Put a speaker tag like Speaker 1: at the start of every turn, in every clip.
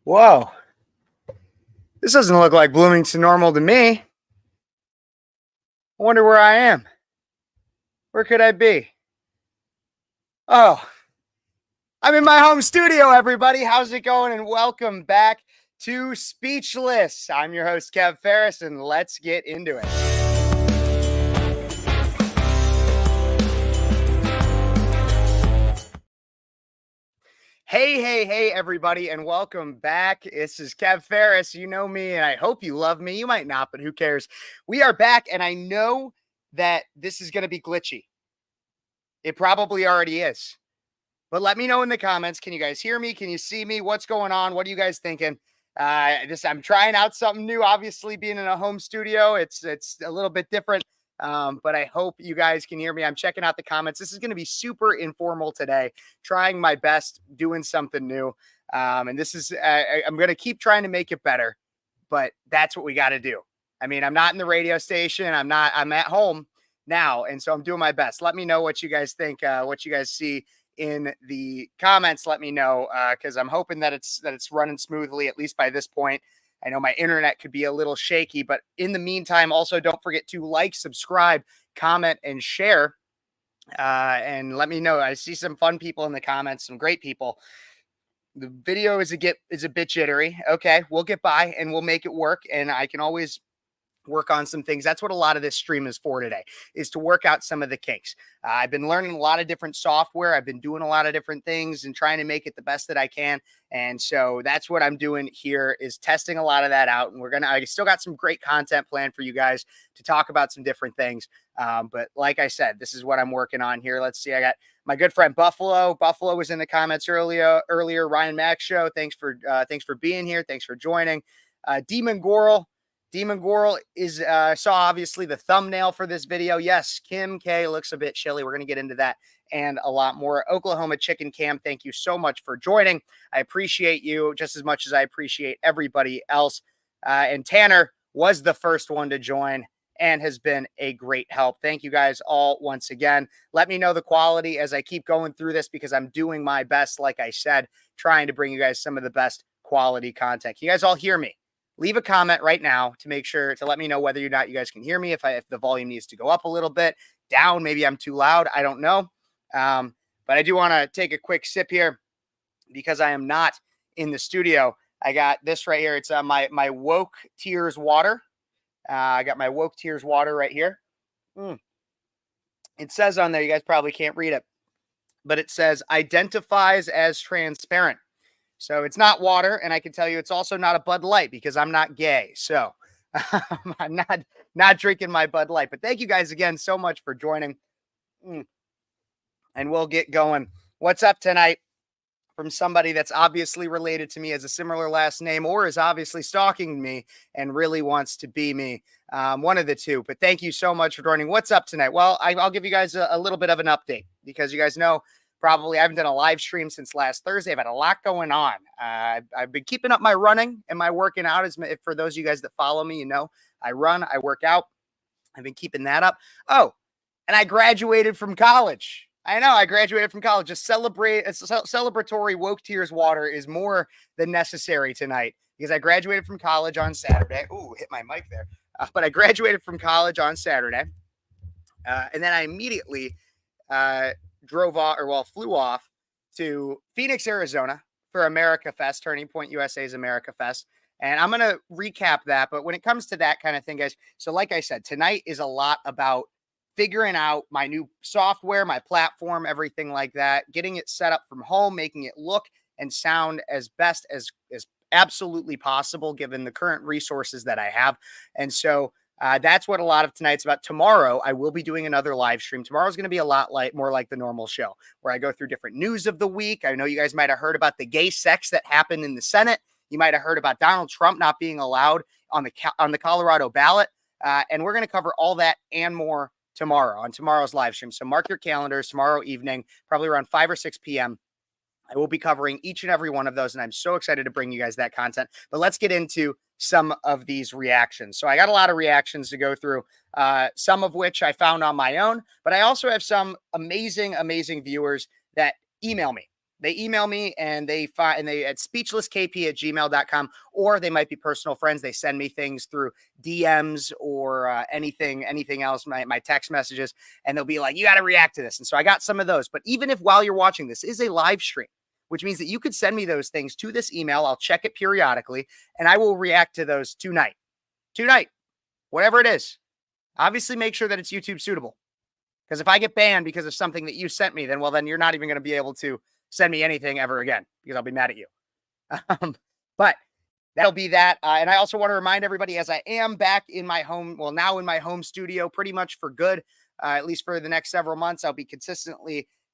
Speaker 1: Whoa, this doesn't look like Bloomington normal to me. I wonder where I am. Where could I be? Oh, I'm in my home studio, everybody. How's it going? And welcome back to Speechless. I'm your host, Kev Phares, and let's get into it. Hey, everybody, and welcome back. This is Kev Phares. You know me, and I hope you love me. You might not, but who cares? We are back, and I know that this is going to be glitchy. It probably already is. But let me know in the comments. Can you guys hear me? Can you see me? What's going on? What are you guys thinking? I'm trying out something new. Obviously, being in a home studio, it's a little bit different. But I hope you guys can hear me. I'm checking out the comments. This is going to be super informal today. Trying my best, doing something new. And this is I'm going to keep trying to make it better. But that's what we got to do. I mean, I'm not in the radio station. I'm at home now, and so I'm doing my best. Let me know what you guys think. What you guys see in the comments. Let me know, because I'm hoping that it's running smoothly, at least by this point. I know my internet could be a little shaky, but in the meantime, also don't forget to like, subscribe, comment, and share. And let me know. I see some fun people in the comments, some great people. The video is a bit jittery. Okay, we'll get by and we'll make it work. And I can always work on some things. That's what a lot of this stream is for today, is to work out some of the kinks. I've been learning a lot of different software. I've been doing a lot of different things and trying to make it the best that I can. And so that's what I'm doing here, is testing a lot of that out. And I still got some great content planned for you guys to talk about some different things. But like I said, this is what I'm working on here. Let's see. I got my good friend Buffalo. Buffalo was in the comments earlier. Ryan Max Show. Thanks for being here. Thanks for joining. Demon Goral is saw obviously the thumbnail for this video. Yes, Kim K looks a bit chilly. We're going to get into that and a lot more. Oklahoma Chicken Cam, thank you so much for joining. I appreciate you just as much as I appreciate everybody else. And Tanner was the first one to join and has been a great help. Thank you guys all once again. Let me know the quality as I keep going through this, because I'm doing my best, like I said, trying to bring you guys some of the best quality content. Can you guys all hear me? Leave a comment right now to make sure to let me know whether or not you guys can hear me. If the volume needs to go up a little bit, down, maybe I'm too loud. I don't know. But I do want to take a quick sip here because I am not in the studio. I got this right here. It's my Woke Tears water. I got my Woke Tears water right here. It says on there, you guys probably can't read it, but it says identifies as transparent. So it's not water, and I can tell you it's also not a Bud Light because I'm not gay. So I'm not drinking my Bud Light. But thank you guys again so much for joining. And we'll get going. What's up tonight from somebody that's obviously related to me, as a similar last name, or is obviously stalking me and really wants to be me. One of the two. But thank you so much for joining. What's up tonight? Well, I'll give you guys a little bit of an update, because you guys know, probably I haven't done a live stream since last Thursday. I've had a lot going on. I've been keeping up my running and my working out. For those of you guys that follow me, you know, I run, I work out. I've been keeping that up. Oh, and I graduated from college. I know I graduated from college. A celebratory Woke Tears water is more than necessary tonight, because I graduated from college on Saturday. Ooh, hit my mic there. But I graduated from college on Saturday. And then I immediately flew off to Phoenix, Arizona for America Fest, Turning Point USA's America Fest. And I'm going to recap that. But when it comes to that kind of thing, guys, so like I said, tonight is a lot about figuring out my new software, my platform, everything like that, getting it set up from home, making it look and sound as best as absolutely possible, given the current resources that I have. And so that's what a lot of tonight's about. Tomorrow, I will be doing another live stream. Tomorrow's going to be a lot more like the normal show, where I go through different news of the week. I know you guys might have heard about the gay sex that happened in the Senate. You might have heard about Donald Trump not being allowed on the Colorado ballot. And we're going to cover all that and more tomorrow on tomorrow's live stream. So mark your calendars tomorrow evening, probably around 5 or 6 p.m. I will be covering each and every one of those, and I'm so excited to bring you guys that content. But let's get into some of these reactions. So I got a lot of reactions to go through, some of which I found on my own, but I also have some amazing viewers that email me They email me and they at speechlesskp@gmail.com, or they might be personal friends. They send me things through DMs or anything else, my text messages, and they'll be like, you got to react to this. And so I got some of those. But even if while you're watching, this is a live stream, which means that you could send me those things to this email. I'll check it periodically and I will react to those tonight, whatever it is. Obviously make sure that it's YouTube suitable. Because if I get banned because of something that you sent me, then you're not even going to be able to send me anything ever again because I'll be mad at you. But that'll be that. And I also want to remind everybody, as I am back in my home, now in my home studio pretty much for good, at least for the next several months, I'll be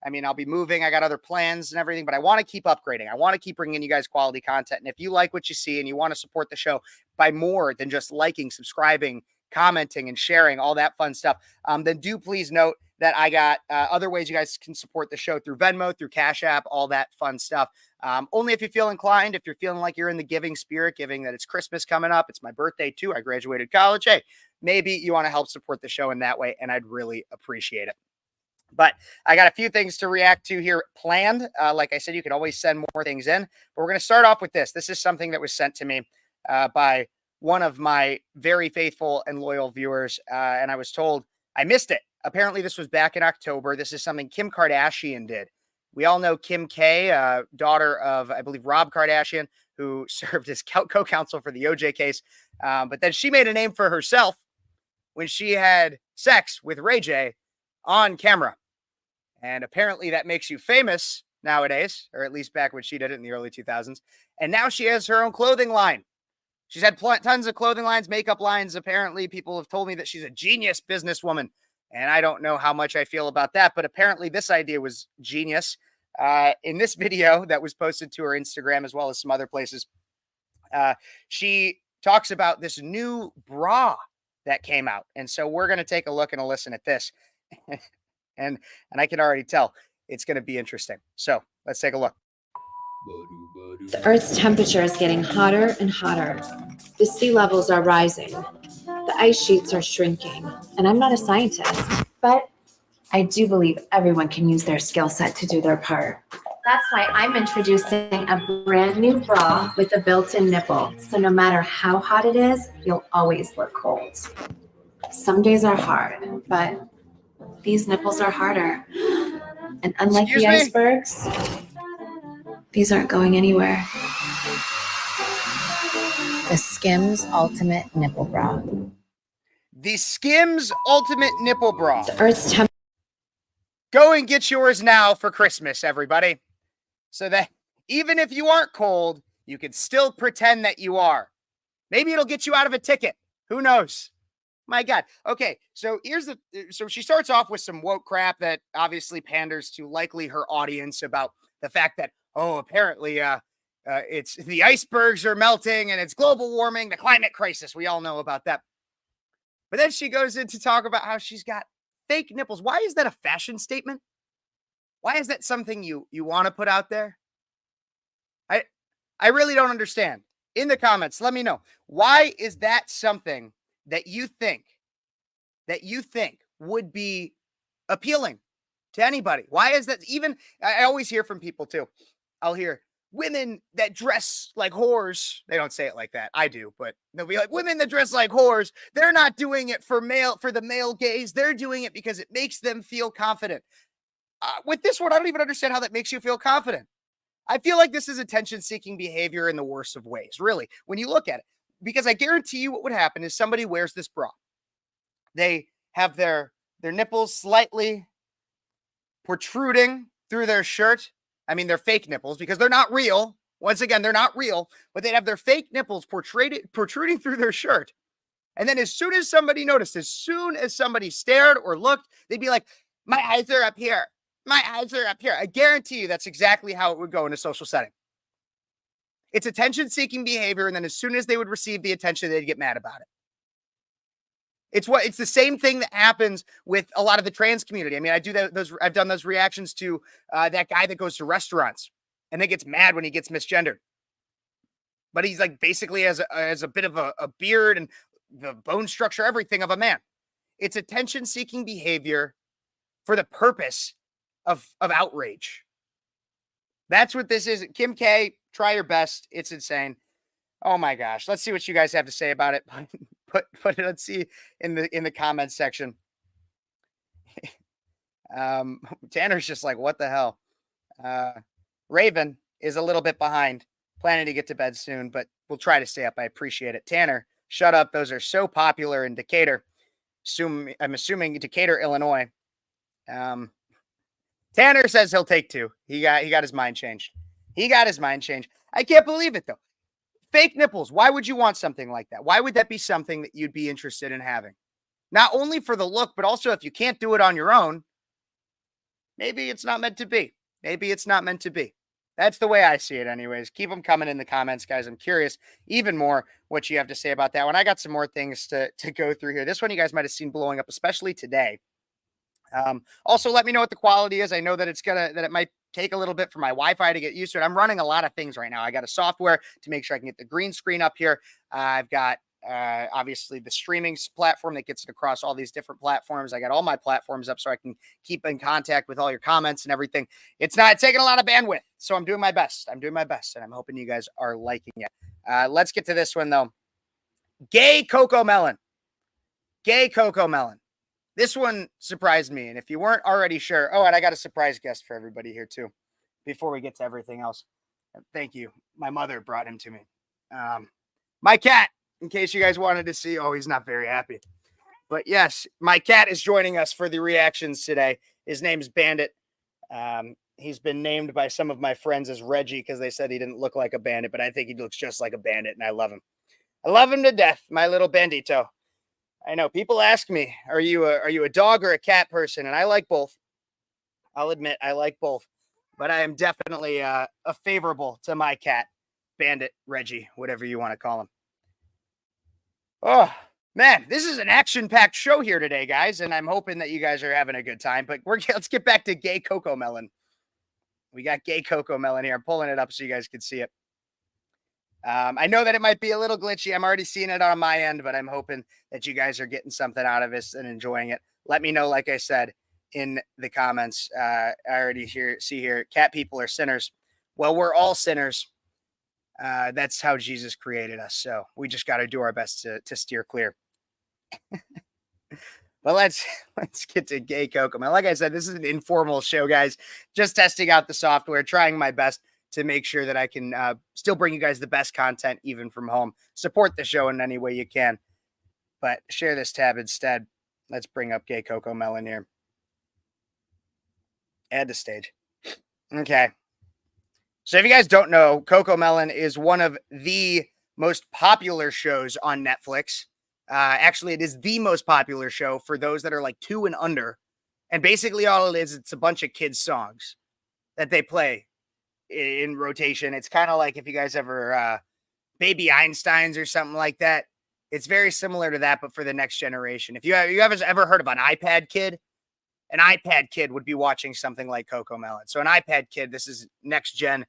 Speaker 1: I'll be moving. I got other plans and everything, but I want to keep upgrading. I want to keep bringing you guys quality content. And if you like what you see and you want to support the show by more than just liking, subscribing, commenting, and sharing all that fun stuff, then do please note that I got other ways you guys can support the show through Venmo, through Cash App, all that fun stuff. Only if you feel inclined, if you're feeling like you're in the giving spirit, giving that it's Christmas coming up, it's my birthday too, I graduated college. Hey, maybe you want to help support the show in that way, and I'd really appreciate it. But I got a few things to react to here planned. Like I said, you can always send more things in, but we're going to start off with this. This is something that was sent to me by one of my very faithful and loyal viewers, and I was told I missed it. Apparently, this was back in October. This is something Kim Kardashian did. We all know Kim K, daughter of, I believe, Rob Kardashian, who served as co-counsel for the OJ case. But then she made a name for herself when she had sex with Ray J on camera. And apparently that makes you famous nowadays, or at least back when she did it in the early 2000s. And now she has her own clothing line. She's had tons of clothing lines, makeup lines. Apparently, people have told me that she's a genius businesswoman. And I don't know how much I feel about that, but apparently this idea was genius. In this video that was posted to her Instagram, as well as some other places, she talks about this new bra that came out. And so we're going to take a look and a listen at this. and I can already tell it's going to be interesting. So let's take a look.
Speaker 2: The Earth's temperature is getting hotter and hotter. The sea levels are rising. The ice sheets are shrinking. And I'm not a scientist, but I do believe everyone can use their skill set to do their part. That's why I'm introducing a brand new bra with a built-in nipple. So no matter how hot it is, you'll always look cold. Some days are hard, but these nipples are harder. And unlike the icebergs, these aren't going anywhere. The Skims Ultimate Nipple Bra.
Speaker 1: The Skims Ultimate Nipple Bra.
Speaker 2: The Earth's temperature.
Speaker 1: Go and get yours now for Christmas, everybody. So that even if you aren't cold, you can still pretend that you are. Maybe it'll get you out of a ticket. Who knows? My God. Okay, so so she starts off with some woke crap that obviously panders to likely her audience about the fact that, apparently it's the icebergs are melting and it's global warming, the climate crisis. We all know about that. But then she goes in to talk about how she's got fake nipples. Why is that a fashion statement? Why is that something you want to put out there? I really don't understand. In the comments, let me know. Why is that something that you think would be appealing to anybody? Why is that? Even I always hear from people too. I'll hear women that dress like whores. They don't say it like that. I do, but they'll be like, women that dress like whores, they're not doing it for the male gaze. They're doing it because it makes them feel confident. With this one, I don't even understand how that makes you feel confident. I feel like this is attention-seeking behavior in the worst of ways, really, when you look at it. Because I guarantee you what would happen is somebody wears this bra. They have their nipples slightly protruding through their shirt. I mean, they're fake nipples because they're not real. Once again, they're not real, but they'd have their fake nipples protruding through their shirt. And then as soon as somebody noticed, as soon as somebody stared or looked, they'd be like, my eyes are up here. My eyes are up here. I guarantee you that's exactly how it would go in a social setting. It's attention-seeking behavior, and then as soon as they would receive the attention, they'd get mad about it. It's the same thing that happens with a lot of the trans community. I mean, I've done those reactions to that guy that goes to restaurants and then gets mad when he gets misgendered. But he's like basically has a bit of a beard and the bone structure, everything of a man. It's attention-seeking behavior for the purpose of outrage. That's what this is. Kim K, try your best. It's insane. Oh my gosh. Let's see what you guys have to say about it. Put it, let's see in the comments section. Tanner's just like, what the hell? Raven is a little bit behind, planning to get to bed soon, but we'll try to stay up. I appreciate it. Tanner, shut up. Those are so popular in Decatur. I'm assuming Decatur, Illinois. Tanner says he'll take 2. He got his mind changed. He got his mind changed. I can't believe it though. Fake nipples. Why would you want something like that? Why would that be something that you'd be interested in having? Not only for the look, but also if you can't do it on your own, maybe it's not meant to be. Maybe it's not meant to be. That's the way I see it anyways. Keep them coming in the comments, guys. I'm curious even more what you have to say about that one. I got some more things to go through here. This one you guys might have seen blowing up, especially today. Also, let me know what the quality is. I know that it might take a little bit for my Wi-Fi to get used to it. I'm running a lot of things right now. I got a software to make sure I can get the green screen up here. I've got obviously the streaming platform that gets it across all these different platforms. I got all my platforms up so I can keep in contact with all your comments and everything. It's taking a lot of bandwidth, so I'm doing my best. And I'm hoping you guys are liking it. Let's get to this one though. Gay Cocomelon. This one surprised me. And if you weren't already sure, and I got a surprise guest for everybody here too, before we get to everything else. Thank you. My mother brought him to me. My cat, in case you guys wanted to see. Oh, he's not very happy. But yes, my cat is joining us for the reactions today. His name's Bandit. He's been named by some of my friends as Reggie because they said he didn't look like a bandit, but I think he looks just like a bandit, and I love him. I love him to death, my little bandito. I know people ask me, are you a dog or a cat person? And I like both. I'll admit I like both, but I am definitely a favorable to my cat, Bandit, Reggie, whatever you want to call him. Oh man, this is an action-packed show here today, guys, and I'm hoping that you guys are having a good time. But let's get back to Gay Cocomelon. We got Gay Cocomelon here. I'm pulling it up so you guys can see it. I know that it might be a little glitchy. I'm already seeing it on my end, but I'm hoping that you guys are getting something out of this and enjoying it. Let me know, like I said, in the comments. I already see here, cat people are sinners. Well, we're all sinners. That's how Jesus created us. So we just got to do our best to steer clear. But let's get to Gay Cocomelon. Like I said, this is an informal show, guys. Just testing out the software, trying my best to make sure that I can still bring you guys the best content, even from home. Support the show in any way you can, but share this tab instead. Let's bring up Gay Cocomelon here. Add to stage. Okay. So if you guys don't know, Cocomelon is one of the most popular shows on Netflix. Actually, it is the most popular show for those that are like 2 and under. And basically all it is, it's a bunch of kids' songs that they play in rotation. It's kind of like if you guys ever Baby Einsteins or something like that. It's very similar to that, but for the next generation. If you ever heard of an iPad kid, an iPad kid would be watching something like Cocomelon. So an iPad kid, this is next gen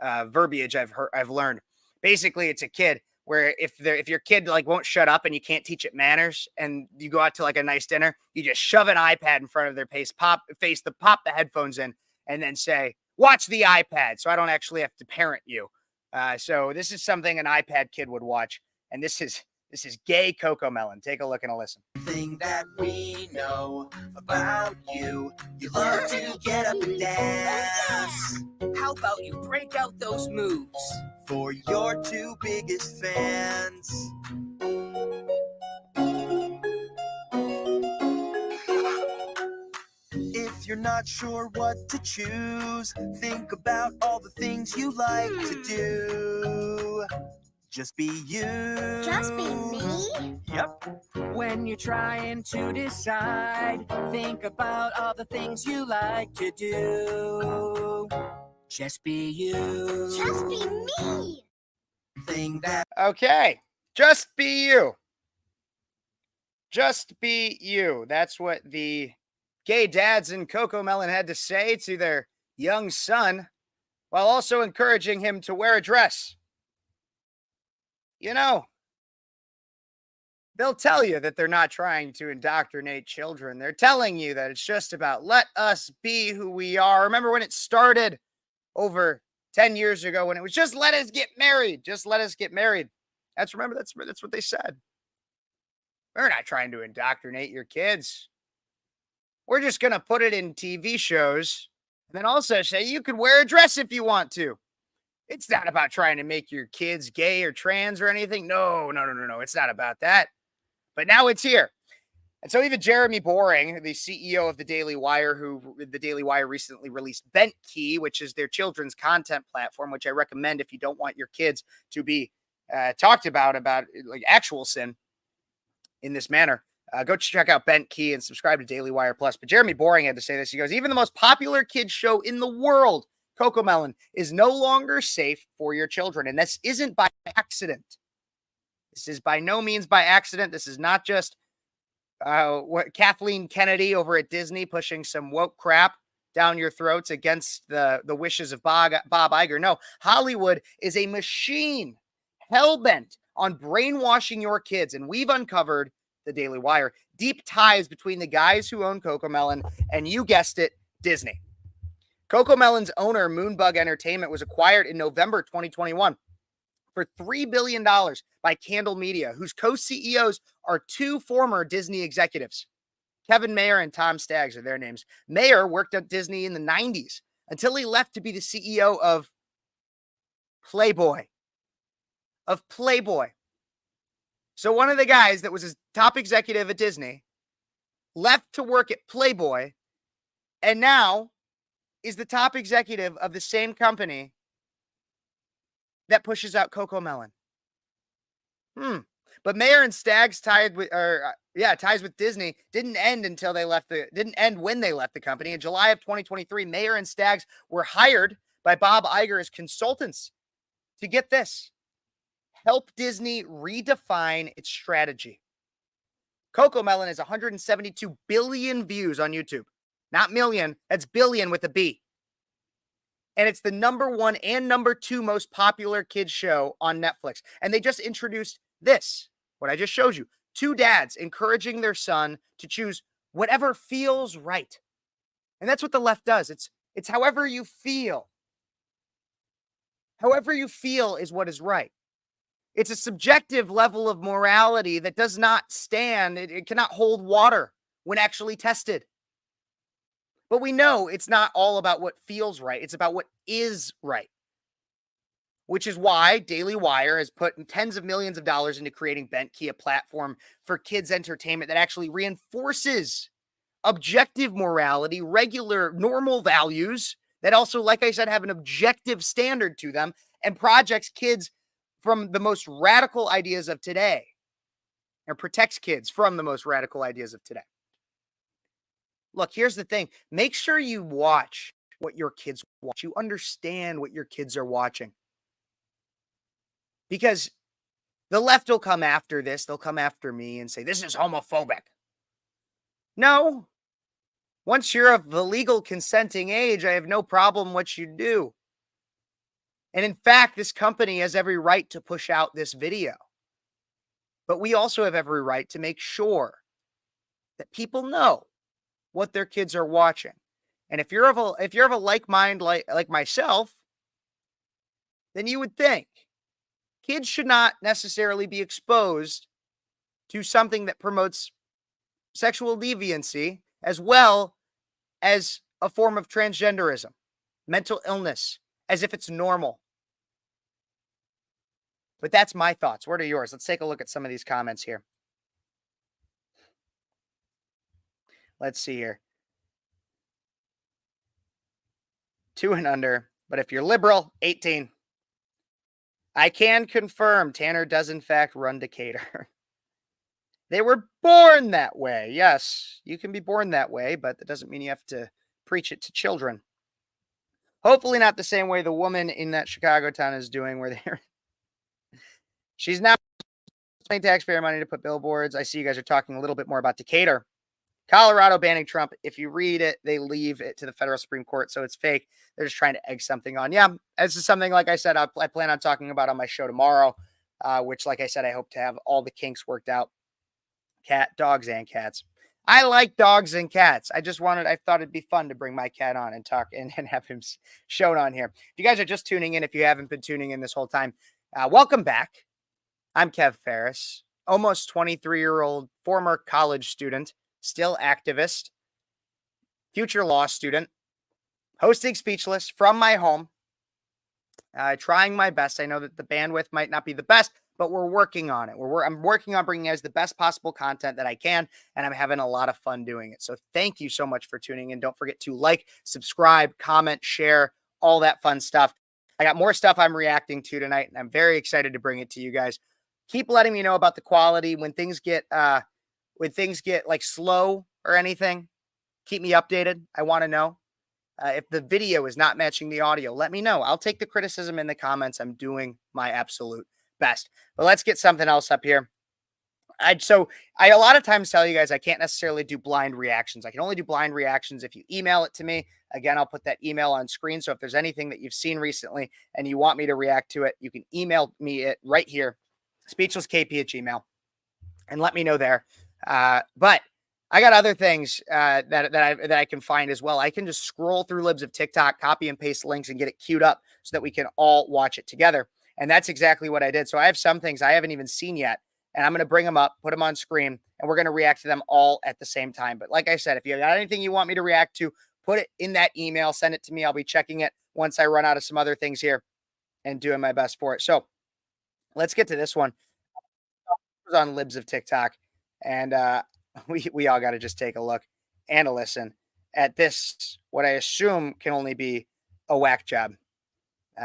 Speaker 1: verbiage I've learned. Basically, it's a kid where if your kid like won't shut up and you can't teach it manners, and you go out to like a nice dinner, you just shove an iPad in front of their face, pop the headphones in, and then say, watch the iPad, so I don't actually have to parent you. So this is something an iPad kid would watch, and this is Gay Cocomelon. Take a look and a listen.
Speaker 3: Thing that we know about you, you love to get up and dance. How about you break out those moves for your 2 biggest fans? If you're not sure what to choose, think about all the things you like to do. Just be you.
Speaker 4: Just be me?
Speaker 3: Yep. When you're trying to decide, think about all the things you like to do. Just be you.
Speaker 4: Just be me.
Speaker 3: Thing that.
Speaker 1: Okay. Just be you. Just be you. That's what the gay dads in Cocomelon had to say to their young son, while also encouraging him to wear a dress. You know, they'll tell you that they're not trying to indoctrinate children. They're telling you that it's just about let us be who we are. Remember when it started? over 10 years ago when it was just let us get married. Just let us get married. That's what they said. We're not trying to indoctrinate your kids. We're just going to put it in TV shows and then also say you can wear a dress if you want to. It's not about trying to make your kids gay or trans or anything. No. It's not about that. But now it's here. And so even Jeremy Boring, the CEO of the Daily Wire, the Daily Wire recently released Bent Key, which is their children's content platform, which I recommend if you don't want your kids to be talked about like actual sin in this manner. Go check out Bent Key and subscribe to Daily Wire Plus. But Jeremy Boring had to say this. He goes, even the most popular kids show in the world, Cocomelon, is no longer safe for your children. And this isn't by accident. This is by no means by accident. This is not just what Kathleen Kennedy over at Disney pushing some woke crap down your throats against the wishes of Bob Iger. No, Hollywood is a machine hell-bent on brainwashing your kids. And we've uncovered, the Daily Wire, deep ties between the guys who own Cocomelon and, you guessed it, Disney. Cocomelon's owner, Moonbug Entertainment, was acquired in November 2021 for $3 billion by Candle Media, whose co-CEOs are two former Disney executives. Kevin Mayer and Tom Staggs are their names. Mayer worked at Disney in the 90s until he left to be the CEO of Playboy. So one of the guys that was his top executive at Disney left to work at Playboy and now is the top executive of the same company that pushes out Cocomelon. But Mayer and Staggs ties with Disney didn't end when they left the company. In July of 2023, Mayer and Staggs were hired by Bob Iger as consultants to, get this, help Disney redefine its strategy. Cocomelon has 172 billion views on YouTube. Not million, that's billion with a B. And it's the #1 and #2 most popular kids show on Netflix. And they just introduced this, what I just showed you. Two dads encouraging their son to choose whatever feels right. And that's what the left does. It's however you feel. However you feel is what is right. It's a subjective level of morality that does not stand. It cannot hold water when actually tested. But we know it's not all about what feels right. It's about what is right. Which is why Daily Wire has put tens of millions of dollars into creating Bent Key, a platform for kids' entertainment that actually reinforces objective morality, regular, normal values that also, like I said, have an objective standard to them and projects kids from the most radical ideas of today, or protects kids from the most radical ideas of today. Look, here's the thing. Make sure you watch what your kids watch. You understand what your kids are watching. Because the left will come after this. They'll come after me and say, this is homophobic. No. Once you're of the legal consenting age, I have no problem what you do. And in fact, this company has every right to push out this video. But we also have every right to make sure that people know what their kids are watching. And if you're of a like mind like myself, then you would think kids should not necessarily be exposed to something that promotes sexual deviancy as well as a form of transgenderism, mental illness, as if it's normal. But that's my thoughts. What are yours? Let's take a look at some of these comments here. Let's see here. 2 and under. But if you're liberal, 18. I can confirm Tanner does in fact run Decatur. They were born that way. Yes, you can be born that way, but that doesn't mean you have to preach it to children. Hopefully not the same way the woman in that Chicago town is doing, where they're... She's now paying taxpayer money to put billboards. I see you guys are talking a little bit more about Decatur. Colorado banning Trump. If you read it, they leave it to the federal Supreme Court, so it's fake. They're just trying to egg something on. Yeah, this is something, like I said, I plan on talking about on my show tomorrow, which, like I said, I hope to have all the kinks worked out. Dogs and cats. I like dogs and cats. I thought it'd be fun to bring my cat on and talk and have him shown on here. If you guys are just tuning in, if you haven't been tuning in this whole time, welcome back. I'm Kev Phares, almost 23-year-old former college student, still activist, future law student, hosting Speechless from my home, trying my best. I know that the bandwidth might not be the best, but we're working on it. I'm working on bringing you guys the best possible content that I can, and I'm having a lot of fun doing it. So thank you so much for tuning in. Don't forget to like, subscribe, comment, share, all that fun stuff. I got more stuff I'm reacting to tonight, and I'm very excited to bring it to you guys. Keep letting me know about the quality when things get like slow or anything. Keep me updated. I want to know. If the video is not matching the audio, let me know. I'll take the criticism in the comments. I'm doing my absolute best. But let's get something else up here. I a lot of times tell you guys I can't necessarily do blind reactions. I can only do blind reactions if you email it to me. Again, I'll put that email on screen. So if there's anything that you've seen recently and you want me to react to it, you can email me it right here, speechlesskp@gmail.com, and let me know there. But I got other things that I can find as well. I can just scroll through libs of TikTok, copy and paste links, and get it queued up so that we can all watch it together. And that's exactly what I did. So I have some things I haven't even seen yet, and I'm going to bring them up, put them on screen, and we're going to react to them all at the same time. But like I said, if you got anything you want me to react to, put it in that email, send it to me. I'll be checking it once I run out of some other things here and doing my best for it. So let's get to this one. It was on libs of TikTok, and we all got to just take a look and a listen at this, what I assume can only be a whack job,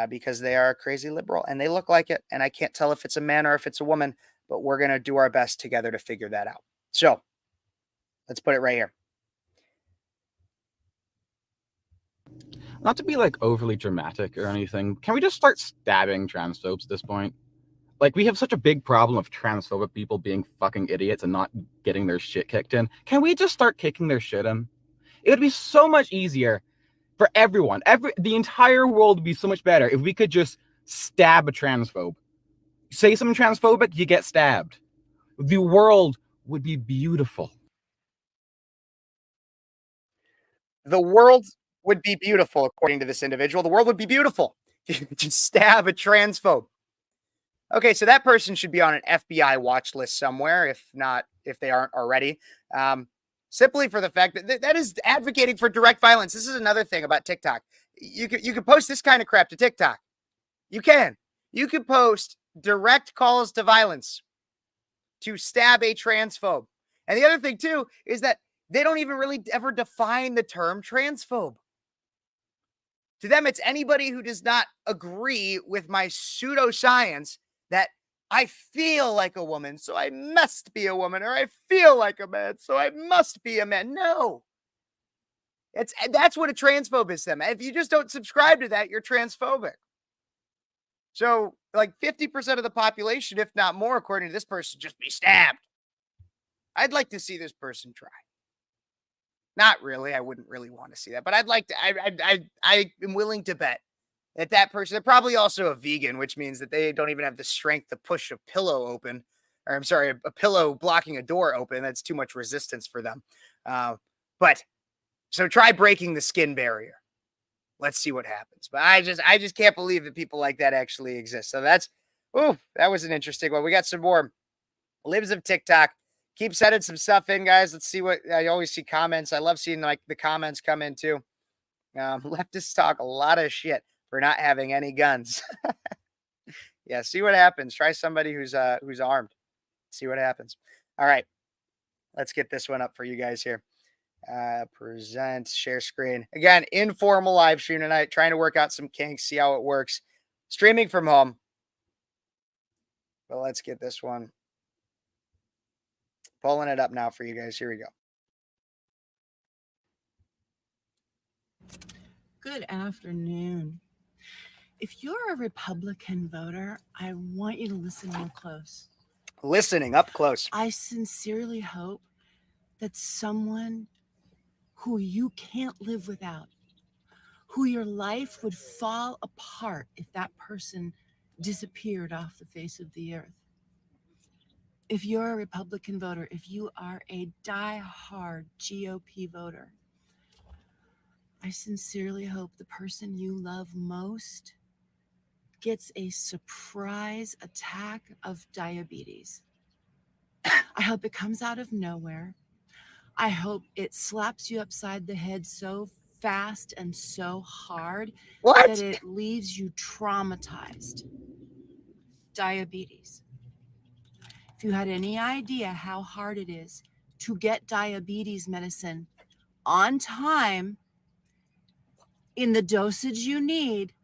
Speaker 1: because they are a crazy liberal and they look like it. And I can't tell if it's a man or if it's a woman, but we're going to do our best together to figure that out. So let's put it right here.
Speaker 5: Not to be like overly dramatic or anything, can we just start stabbing transphobes at this point? Like, we have such a big problem of transphobic people being fucking idiots and not getting their shit kicked in. Can we just start kicking their shit in? It would be so much easier for everyone. The entire world would be so much better if we could just stab a transphobe. Say something transphobic, you get stabbed. The world would be beautiful.
Speaker 1: The world would be beautiful, according to this individual. The world would be beautiful. Just stab a transphobe. Okay, so that person should be on an FBI watch list somewhere, if they aren't already. Simply for the fact that that is advocating for direct violence. This is another thing about TikTok. You can post this kind of crap to TikTok. You can post direct calls to violence to stab a transphobe. And the other thing too is that they don't even really ever define the term transphobe. To them, it's anybody who does not agree with my pseudoscience that I feel like a woman, so I must be a woman, or I feel like a man, so I must be a man. No. That's what a transphobe is to them. If you just don't subscribe to that, you're transphobic. So, like 50% of the population, if not more, according to this person, just be stabbed. I'd like to see this person try. Not really. I wouldn't really want to see that, but I'd like to. I am willing to bet that person, they're probably also a vegan, which means that they don't even have the strength to push a pillow open, or I'm sorry, a pillow blocking a door open. That's too much resistance for them. But so try breaking the skin barrier. Let's see what happens. But I just can't believe that people like that actually exist. So that was an interesting one. We got some more libs of TikTok. Keep sending some stuff in, guys. Let's see what I always see comments. I love seeing like the comments come in too. Leftists talk a lot of shit for not having any guns. Yeah, see what happens. Try somebody who's armed. See what happens. All right. Let's get this one up for you guys here. Present, share screen. Again, informal live stream tonight. Trying to work out some kinks, see how it works. Streaming from home. But let's get this one. Pulling it up now for you guys. Here we go.
Speaker 6: Good afternoon. If you're a Republican voter, I want you to listen real close.
Speaker 1: Listening up close.
Speaker 6: I sincerely hope that someone who you can't live without, who your life would fall apart if that person disappeared off the face of the earth. if you're a Republican voter, if you are a die-hard GOP voter, I sincerely hope the person you love most gets a surprise attack of diabetes. I hope it comes out of nowhere. I hope it slaps you upside the head so fast and so hard
Speaker 1: What?
Speaker 6: that it leaves you traumatized. Diabetes. If you had any idea how hard it is to get diabetes medicine on time in the dosage you need,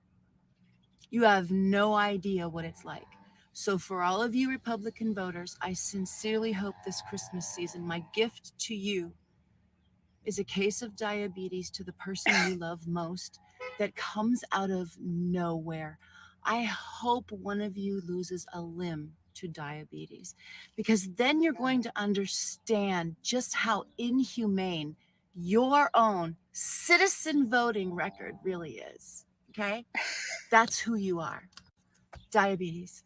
Speaker 6: you have no idea what it's like. So for all of you Republican voters, I sincerely hope this Christmas season, my gift to you is a case of diabetes to the person you love most that comes out of nowhere. I hope one of you loses a limb to diabetes, because then you're going to understand just how inhumane your own citizen voting record really is. Okay? That's who you are. Diabetes.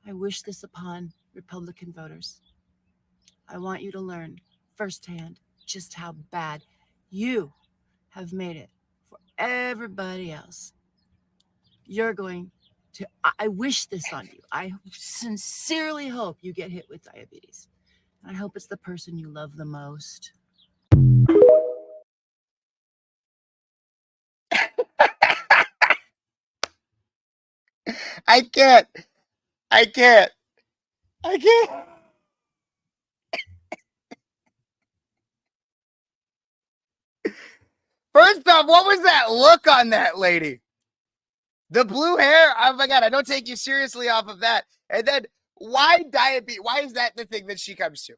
Speaker 6: I wish this upon Republican voters. I want you to learn firsthand just how bad you have made it for everybody else. You're going to, I wish this on you. I sincerely hope you get hit with diabetes. I hope it's the person you love the most.
Speaker 1: I can't. I can't. I can't. First off, what was that look on that lady? The blue hair? Oh my God, I don't take you seriously off of that. And then why diabetes? Why is that the thing that she comes to?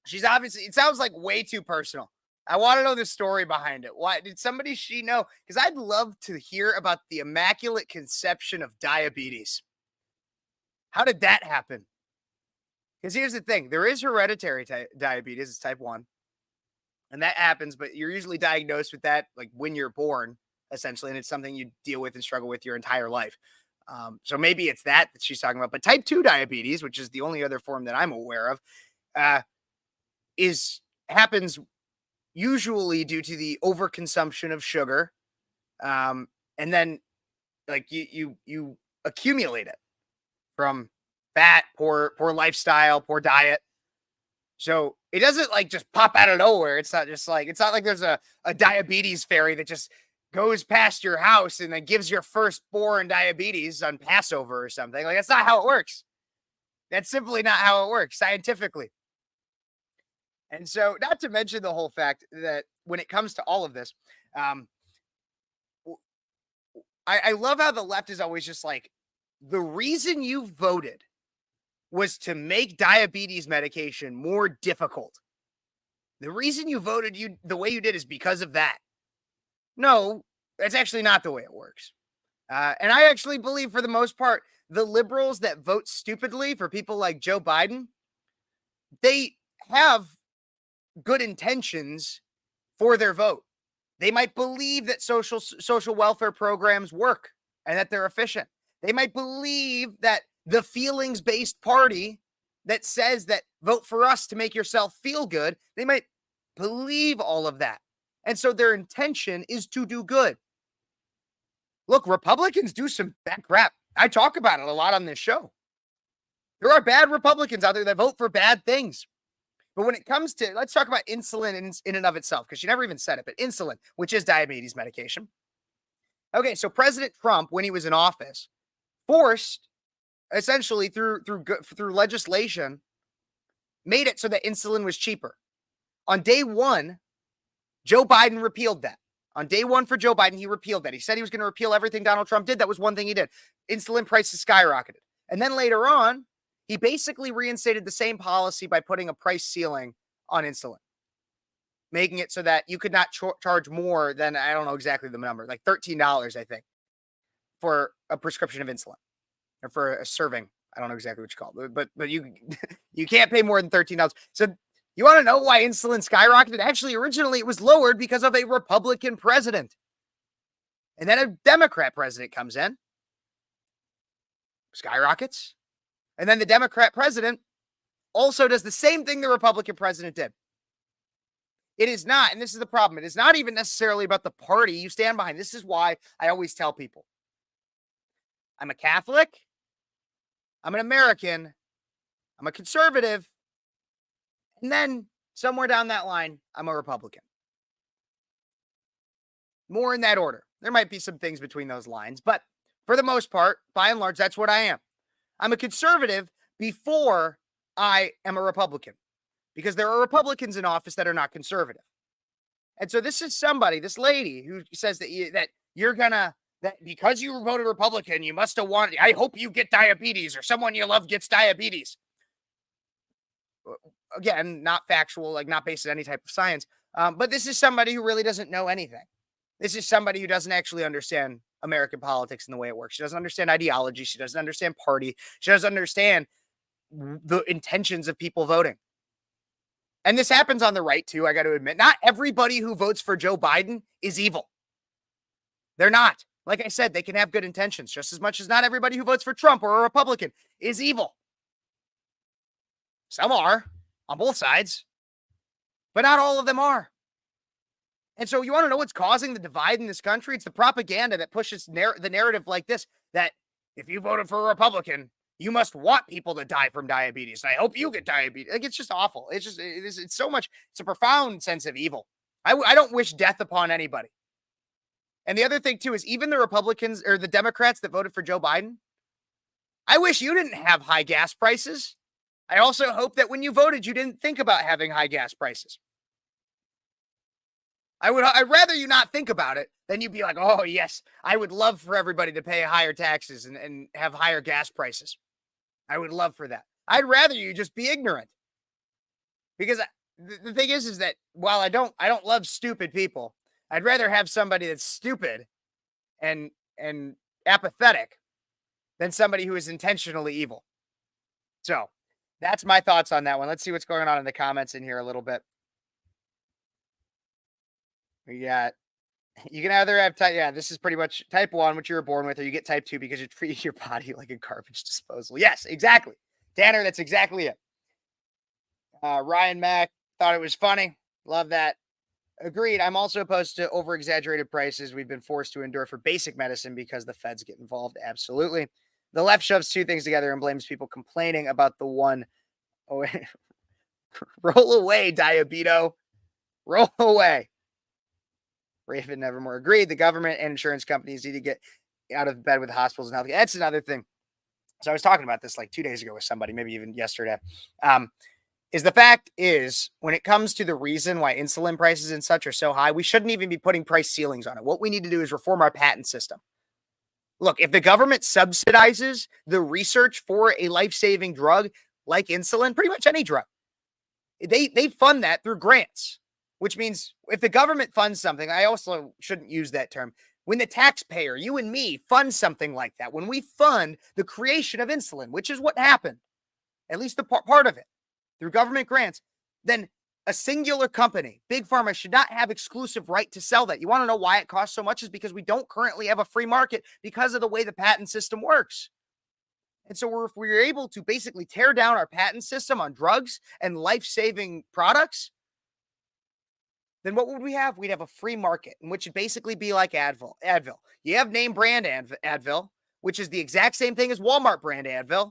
Speaker 1: She's obviously, it sounds like way too personal. I want to know the story behind it. Why did somebody she know? Because I'd love to hear about the immaculate conception of diabetes. How did that happen? Because here's the thing, there is hereditary diabetes, it's type 1. And that happens, but you're usually diagnosed with that like when you're born, essentially, and it's something you deal with and struggle with your entire life. So maybe it's that she's talking about. But type 2 diabetes, which is the only other form that I'm aware of, happens usually due to the overconsumption of sugar, and then like you accumulate it from fat, poor lifestyle, poor diet. So it doesn't like just pop out of nowhere. It's not like there's a diabetes fairy that just goes past your house and then gives your firstborn diabetes on Passover or something. Like, that's not how it works. That's simply not how it works scientifically. And so, not to mention the whole fact that when it comes to all of this, I love how the left is always just like, the reason you voted was to make diabetes medication more difficult. The reason you voted the way you did is because of that. No, that's actually not the way it works. And I actually believe, for the most part, the liberals that vote stupidly for people like Joe Biden, they have good intentions for their vote. They might believe that social welfare programs work and that they're efficient. They might believe that the feelings-based party that says that vote for us to make yourself feel good, they might believe all of that. And so their intention is to do good. Look, Republicans do some bad crap. I talk about it a lot on this show. There are bad Republicans out there that vote for bad things. But when it comes to, let's talk about insulin in and of itself, because she never even said it, but insulin, which is diabetes medication. Okay, so President Trump, when he was in office, forced, essentially through legislation, made it so that insulin was cheaper. On day one, Joe Biden repealed that. On day one for Joe Biden, he repealed that. He said he was going to repeal everything Donald Trump did. That was one thing he did. Insulin prices skyrocketed. And then later on, he basically reinstated the same policy by putting a price ceiling on insulin, making it so that you could not charge more than, I don't know exactly the number, like $13, I think, for a prescription of insulin, or for a serving. I don't know exactly what you call it, but you you can't pay more than $13. So you want to know why insulin skyrocketed? Actually, originally it was lowered because of a Republican president. And then a Democrat president comes in, skyrockets. And then the Democrat president also does the same thing the Republican president did. It is not, and this is the problem, it is not even necessarily about the party you stand behind. This is why I always tell people, I'm a Catholic, I'm an American, I'm a conservative, and then somewhere down that line, I'm a Republican. More in that order. There might be some things between those lines, but for the most part, by and large, that's what I am. I'm a conservative before I am a Republican, because there are Republicans in office that are not conservative. And so this is somebody, this lady who says that that because you voted Republican, you must have wanted, I hope you get diabetes or someone you love gets diabetes. Again, not factual, like not based on any type of science. But this is somebody who really doesn't know anything. This is somebody who doesn't actually understand American politics and the way it works. She doesn't understand ideology. She doesn't understand party. She doesn't understand the intentions of people voting. And this happens on the right too, I got to admit. Not everybody who votes for Joe Biden is evil. They're not. Like I said, they can have good intentions just as much as not everybody who votes for Trump or a Republican is evil. Some are on both sides, but not all of them are. And so you want to know what's causing the divide in this country? It's the propaganda that pushes the narrative like this, that if you voted for a Republican, you must want people to die from diabetes. And I hope you get diabetes. Like, it's just awful. It's so much. It's a profound sense of evil. I don't wish death upon anybody. And the other thing too is even the Republicans or the Democrats that voted for Joe Biden, I wish you didn't have high gas prices. I also hope that when you voted, you didn't think about having high gas prices. I'd rather you not think about it than you be like, oh yes, I would love for everybody to pay higher taxes and have higher gas prices. I would love for that. I'd rather you just be ignorant. Because the thing is that while I don't love stupid people, I'd rather have somebody that's stupid and apathetic than somebody who is intentionally evil. So that's my thoughts on that one. Let's see what's going on in the comments in here a little bit. We got, you can either have this is pretty much type 1, which you were born with, or you get type 2 because you're treating your body like a garbage disposal. Yes, exactly. Tanner, that's exactly it. Ryan Mack thought it was funny. Love that. Agreed. I'm also opposed to over-exaggerated prices we've been forced to endure for basic medicine because the feds get involved. Absolutely. The left shoves two things together and blames people complaining about the one. Oh, roll away, Diabeto. Roll away. Raven Nevermore agreed. The government and insurance companies need to get out of bed with hospitals and health. That's another thing. So I was talking about this like 2 days ago with somebody, maybe even yesterday. Is the fact is when it comes to the reason why insulin prices and such are so high, we shouldn't even be putting price ceilings on it. What we need to do is reform our patent system. Look, if the government subsidizes the research for a life-saving drug like insulin, pretty much any drug, they fund that through grants, which means if the government funds something, I also shouldn't use that term. When the taxpayer, you and me, fund something like that, when we fund the creation of insulin, which is what happened, at least the part of it, through government grants, then a singular company, Big Pharma, should not have exclusive right to sell that. You want to know why it costs so much? Is because we don't currently have a free market because of the way the patent system works. And so if we're able to basically tear down our patent system on drugs and life-saving products, then what would we have? We'd have a free market, in which would basically be like Advil. You have name brand Advil, which is the exact same thing as Walmart brand Advil.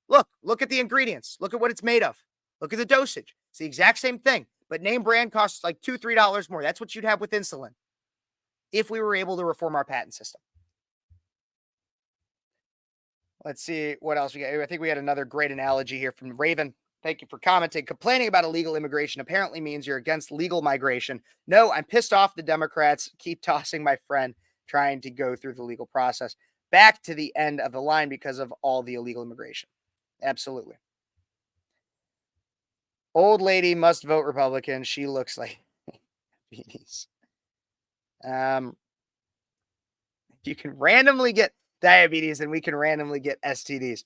Speaker 1: Look at the ingredients. Look at what it's made of. Look at the dosage. It's the exact same thing, but name brand costs like $2, $3 more. That's what you'd have with insulin if we were able to reform our patent system. Let's see what else we got. I think we had another great analogy here from Raven. Thank you for commenting. Complaining about illegal immigration apparently means you're against legal migration. No, I'm pissed off the Democrats keep tossing my friend trying to go through the legal process back to the end of the line because of all the illegal immigration. Absolutely. Old lady must vote Republican. She looks like diabetes. You can randomly get diabetes and we can randomly get STDs.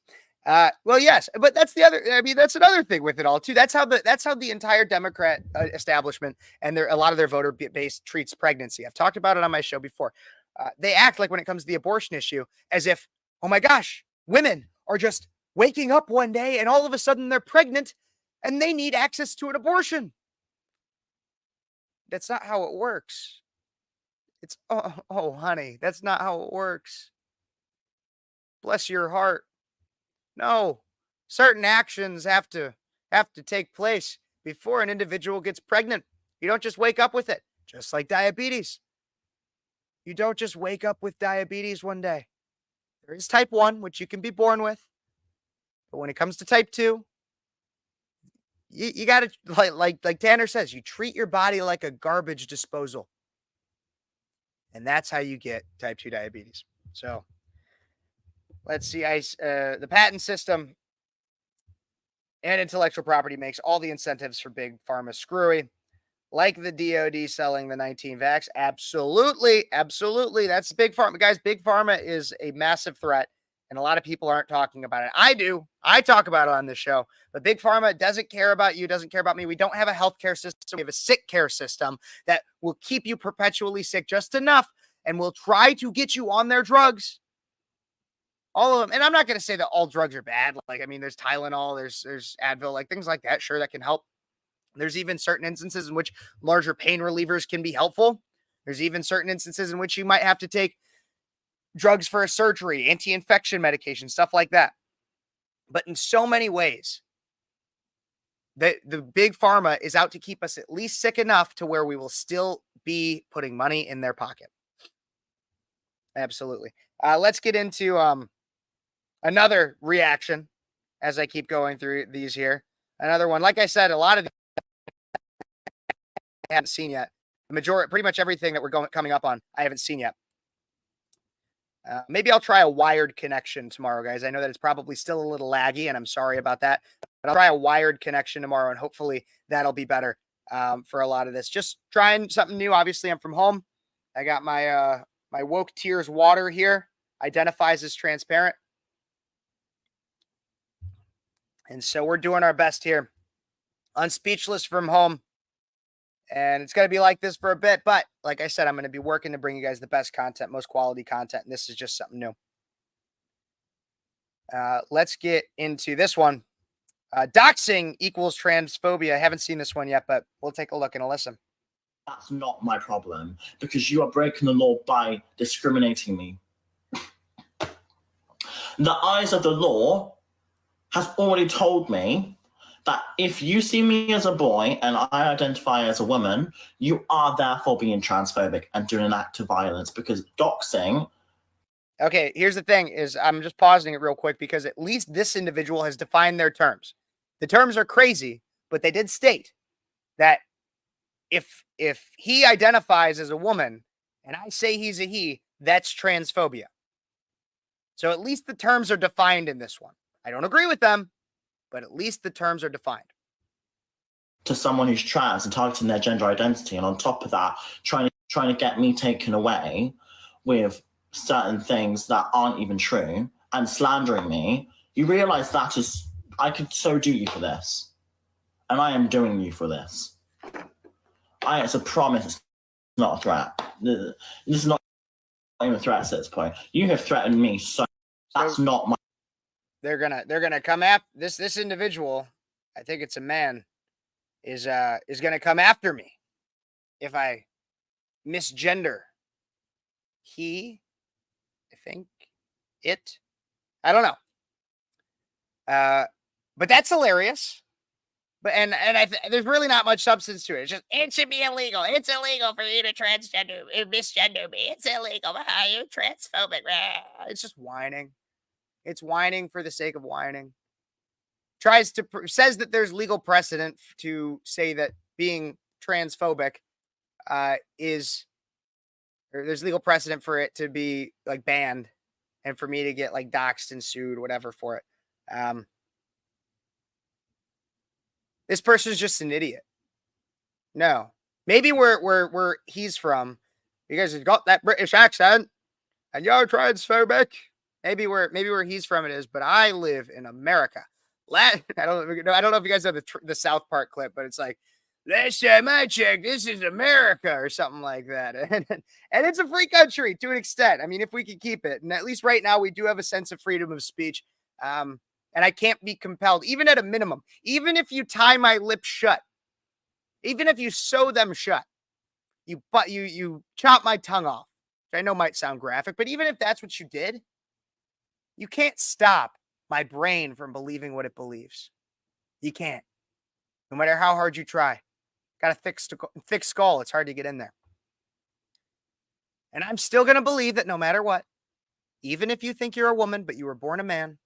Speaker 1: Well, yes, but that's that's another thing with it all too. That's how the entire Democrat establishment and a lot of their voter base treats pregnancy. I've talked about it on my show before. They act like when it comes to the abortion issue as if, oh my gosh, women are just waking up one day and all of a sudden they're pregnant and they need access to an abortion. That's not how it works. It's, oh, honey, that's not how it works. Bless your heart. No, certain actions have to take place before an individual gets pregnant. You don't just wake up with it, just like diabetes. You don't just wake up with diabetes one day. There is type 1, which you can be born with. But when it comes to type 2, you got to, like Tanner says, you treat your body like a garbage disposal. And that's how you get type 2 diabetes. So let's see. The patent system and intellectual property makes all the incentives for big pharma screwy. Like the DOD selling the 19 vax. Absolutely. Absolutely. That's big pharma. Guys, big pharma is a massive threat. And a lot of people aren't talking about it. I do. I talk about it on this show. But big pharma doesn't care about you, doesn't care about me. We don't have a healthcare system. We have a sick care system that will keep you perpetually sick just enough and will try to get you on their drugs. All of them. And I'm not going to say that all drugs are bad. Like, I mean, there's Tylenol, there's Advil, like things like that. Sure, that can help. There's even certain instances in which larger pain relievers can be helpful. There's even certain instances in which you might have to take drugs for a surgery, anti-infection medication, stuff like that. But in so many ways, the big pharma is out to keep us at least sick enough to where we will still be putting money in their pocket. Absolutely. Let's get into another reaction as I keep going through these here. Another one. Like I said, a lot of I haven't seen yet. The majority, pretty much everything that we're coming up on, I haven't seen yet. Maybe I'll try a wired connection tomorrow, guys. I know that it's probably still a little laggy, and I'm sorry about that. But I'll try a wired connection tomorrow, and hopefully that'll be better for a lot of this. Just trying something new. Obviously, I'm from home. I got my my Woke Tears water here. Identifies as transparent. And so we're doing our best here on Speechless from home. And it's going to be like this for a bit. But like I said, I'm going to be working to bring you guys the best content, most quality content. And this is just something new. Let's get into this one. Doxing equals transphobia. I haven't seen this one yet, but we'll take a look and a listen.
Speaker 7: That's not my problem, because you are breaking the law by discriminating me. The eyes of the law has already told me that if you see me as a boy and I identify as a woman, you are therefore being transphobic and doing an act of violence, because doxing.
Speaker 1: Okay, here's the thing is I'm just pausing it real quick because at least this individual has defined their terms. The terms are crazy, but they did state that if he identifies as a woman and I say he's a he, that's transphobia. So at least the terms are defined in this one. I don't agree with them, but at least the terms are defined.
Speaker 7: To someone who's trans and targeting their gender identity, and on top of that, trying to get me taken away with certain things that aren't even true and slandering me, you realize that is, I could so do you for this. And I am doing you for this. It's a promise, it's not a threat. This is not even a threat at this point. You have threatened me, so that's not my.
Speaker 1: They're gonna come after this individual. I think it's a man. Is gonna come after me if I misgender. He, I think, it. I don't know. But that's hilarious. But there's really not much substance to it. It's just, it should be illegal. It's illegal for you to misgender me. It's illegal. You're transphobic. It's just whining. It's whining for the sake of whining. Says that there's legal precedent to say that being transphobic there's legal precedent for it to be like banned and for me to get like doxxed and sued, whatever for it. This person's just an idiot. No, maybe where he's from, because he's got that British accent and you're transphobic. Maybe where he's from it is, but I live in America. I don't know if you guys know the South Park clip, but it's like, last time I checked, this is America or something like that. And it's a free country to an extent. I mean, if we could keep it, and at least right now we do have a sense of freedom of speech. And and I can't be compelled, even at a minimum, even if you tie my lips shut, even if you sew them shut, you chop my tongue off, which I know might sound graphic, but even if that's what you did, you can't stop my brain from believing what it believes. You can't. No matter how hard you try. Got a thick skull. It's hard to get in there. And I'm still going to believe that no matter what, even if you think you're a woman, but you were born a man,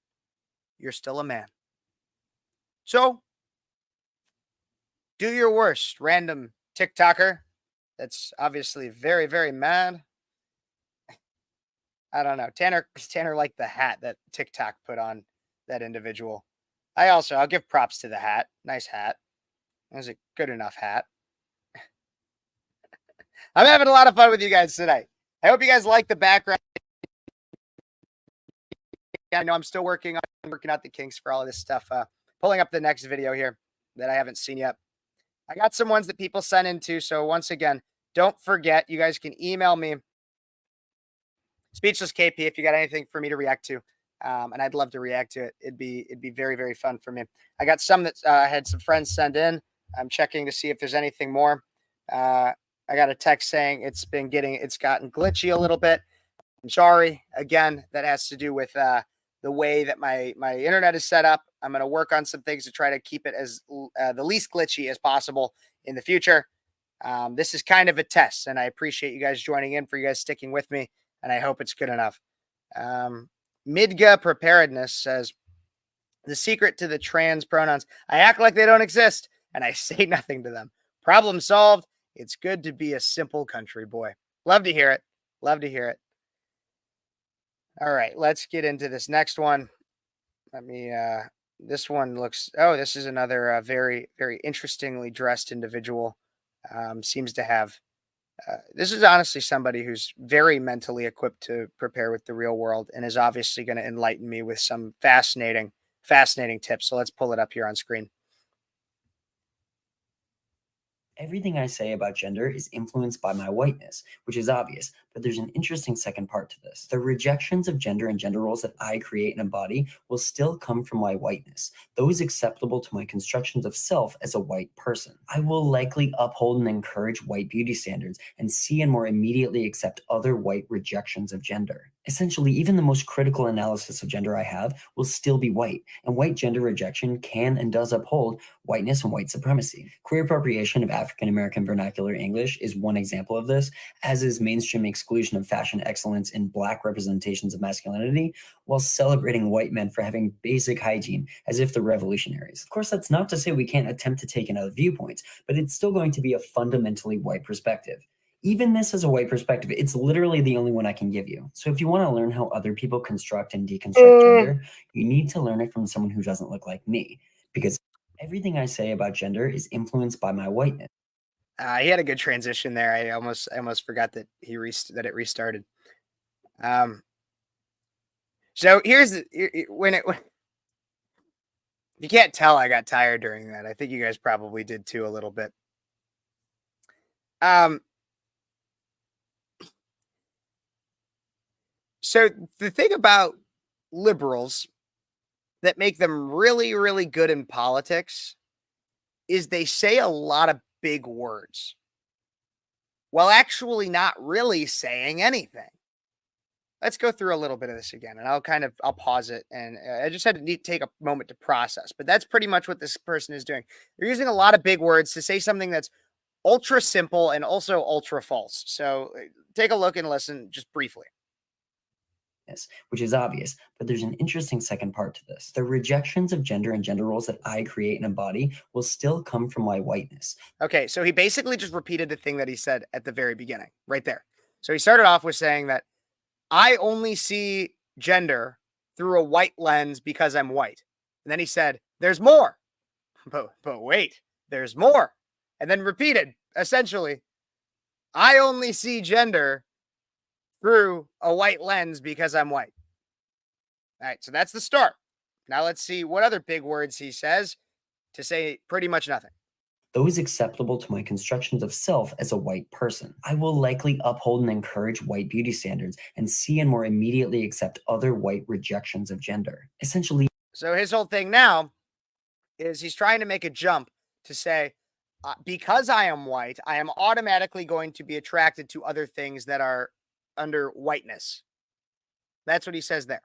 Speaker 1: you're still a man. So, do your worst, random TikToker that's obviously very, very mad. I don't know. Tanner liked the hat that TikTok put on that individual. I'll give props to the hat. Nice hat. It was a good enough hat. I'm having a lot of fun with you guys tonight. I hope you guys like the background. I know I'm still working out the kinks for all of this stuff. Pulling up the next video here that I haven't seen yet. I got some ones that people sent in too. So once again, don't forget, you guys can email me, Speechless KP, if you got anything for me to react to. And I'd love to react to it. It'd be very, very fun for me. I got some that I had some friends send in. I'm checking to see if there's anything more. I got a text saying it's gotten glitchy a little bit. I'm sorry. Again, that has to do with the way that my internet is set up. I'm going to work on some things to try to keep it as the least glitchy as possible in the future. This is kind of a test, and I appreciate you guys joining in, for you guys sticking with me, and I hope it's good enough. Midga Preparedness says, the secret to the trans pronouns: I act like they don't exist, and I say nothing to them. Problem solved. It's good to be a simple country boy. Love to hear it. Love to hear it. All right, let's get into this next one. Let me, this one looks, this is another very, very interestingly dressed individual. Seems to have, this is honestly somebody who's very mentally equipped to prepare with the real world and is obviously going to enlighten me with some fascinating tips. So let's pull it up here on screen.
Speaker 8: Everything I say about gender is influenced by my whiteness, which is obvious, but there's an interesting second part to this. The rejections of gender and gender roles that I create and embody will still come from my whiteness, those acceptable to my constructions of self as a white person. I will likely uphold and encourage white beauty standards and see and more immediately accept other white rejections of gender. Essentially, even the most critical analysis of gender I have will still be white, and white gender rejection can and does uphold whiteness and white supremacy. Queer appropriation of African-American vernacular English is one example of this, as is mainstream exclusion of fashion excellence in Black representations of masculinity, while celebrating white men for having basic hygiene as if they're revolutionaries. Of course, that's not to say we can't attempt to take in other viewpoints, but it's still going to be a fundamentally white perspective. Even this is a white perspective. It's literally the only one I can give you. So if you want to learn how other people construct and deconstruct gender, you need to learn it from someone who doesn't look like me, because everything I say about gender is influenced by my whiteness.
Speaker 1: He had a good transition there. I almost forgot that that it restarted. So here's when you can't tell I got tired during that. I think you guys probably did too a little bit. So the thing about liberals that make them really, really good in politics is they say a lot of big words while actually not really saying anything. Let's go through a little bit of this again, and I'll pause it, and I just had to take a moment to process, but that's pretty much what this person is doing. They're using a lot of big words to say something that's ultra simple and also ultra false. So take a look and listen just briefly.
Speaker 8: Which is obvious, but there's an interesting second part to this. The rejections of gender and gender roles that I create and embody will still come from my whiteness.
Speaker 1: Okay, so he basically just repeated the thing that he said at the very beginning, right there. So he started off with saying that I only see gender through a white lens because I'm white. And then he said, there's more. But wait, there's more. And then repeated, essentially, I only see gender through a white lens because I'm white. All right, so that's the start. Now let's see what other big words he says to say pretty much nothing.
Speaker 8: Those acceptable to my constructions of self as a white person. I will likely uphold and encourage white beauty standards and see and more immediately accept other white rejections of gender. Essentially.
Speaker 1: So his whole thing now is he's trying to make a jump to say, because I am white, I am automatically going to be attracted to other things that are under whiteness. That's what he says there.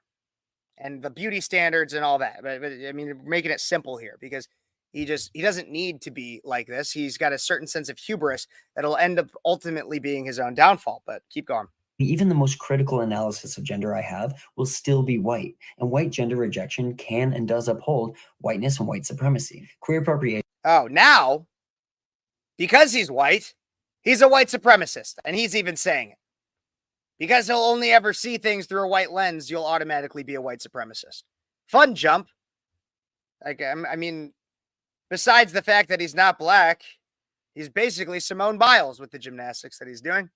Speaker 1: And the beauty standards and all that. But I mean, making it simple here because he doesn't need to be like this. He's got a certain sense of hubris that'll end up ultimately being his own downfall. But keep going.
Speaker 8: Even the most critical analysis of gender I have will still be white, and white gender rejection can and does uphold whiteness and white supremacy. Queer appropriation.
Speaker 1: Oh, now, because he's white, he's a white supremacist, and he's even saying it. Because he'll only ever see things through a white lens, you'll automatically be a white supremacist. Fun jump. Like, I mean, besides the fact that he's not black, he's basically Simone Biles with the gymnastics that he's doing.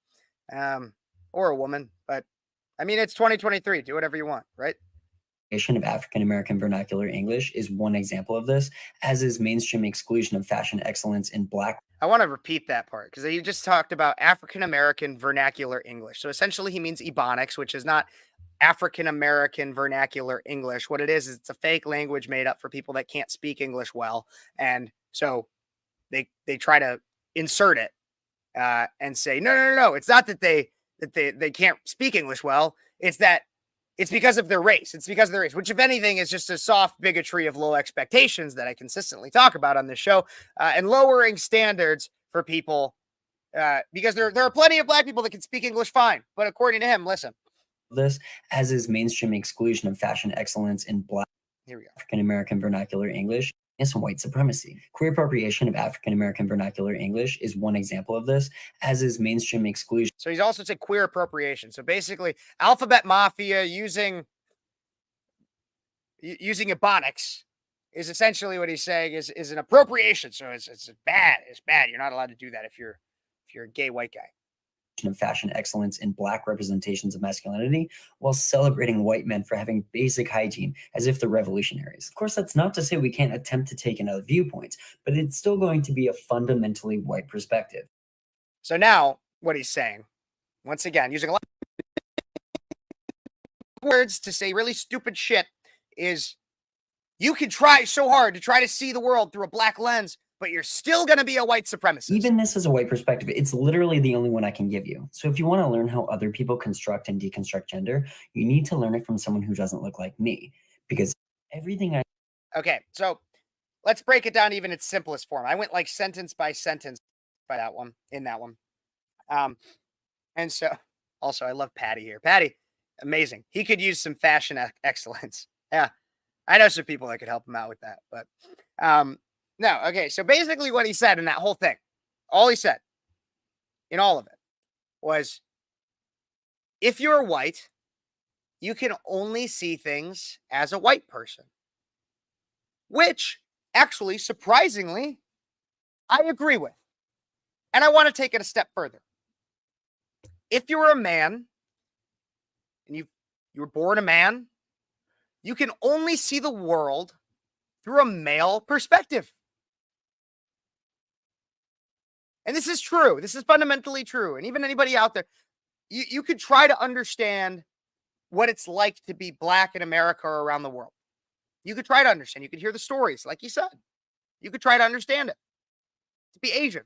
Speaker 1: Or a woman, but I mean, it's 2023. Do whatever you want, right?
Speaker 8: Of African American vernacular English is one example of this, as is mainstream exclusion of fashion excellence in Black.
Speaker 1: I want to repeat that part because he just talked about African American vernacular English. So essentially, he means Ebonics, which is not African American vernacular English. What it is it's a fake language made up for people that can't speak English well, and so they try to insert it and say, no. It's not that they can't speak English well. It's that it's because of their race. It's because of their race, which, if anything, is just a soft bigotry of low expectations that I consistently talk about on this show, and lowering standards for people because there are plenty of black people that can speak English fine. But according to him, listen.
Speaker 8: This, as is mainstream exclusion of fashion excellence in Black.
Speaker 1: Here we go.
Speaker 8: African American vernacular English and white supremacy. Queer appropriation of African American vernacular English is one example of this, as is mainstream exclusion.
Speaker 1: So he's also said queer appropriation. So basically, alphabet mafia using Ebonics is essentially what he's saying is an appropriation. So it's bad. It's bad. You're not allowed to do that if you're a gay white guy.
Speaker 8: Of fashion excellence in Black representations of masculinity, while celebrating white men for having basic hygiene as if they're revolutionaries. Of course, that's not to say we can't attempt to take in other viewpoints, but it's still going to be a fundamentally white perspective.
Speaker 1: So now what he's saying, once again, using a lot of words to say really stupid shit, is you can try so hard to try to see the world through a black lens, but you're still going to be a white supremacist.
Speaker 8: Even this is a white perspective. It's literally the only one I can give you. So if you want to learn how other people construct and deconstruct gender, you need to learn it from someone who doesn't look like me. Because everything I...
Speaker 1: Okay, so let's break it down even its simplest form. I went like sentence by sentence by that one, in that one. And so, also, I love Patty here. Patty, amazing. He could use some fashion excellence. Yeah, I know some people that could help him out with that. But, no, okay, so basically what he said in that whole thing, all he said in all of it was, if you're white, you can only see things as a white person. Which, actually, surprisingly, I agree with. And I want to take it a step further. If you're a man, and you were born a man, you can only see the world through a male perspective. And this is true. This is fundamentally true. And even anybody out there, you could try to understand what it's like to be black in America or around the world. You could try to understand. You could hear the stories, like you said. You could try to understand it. To be Asian,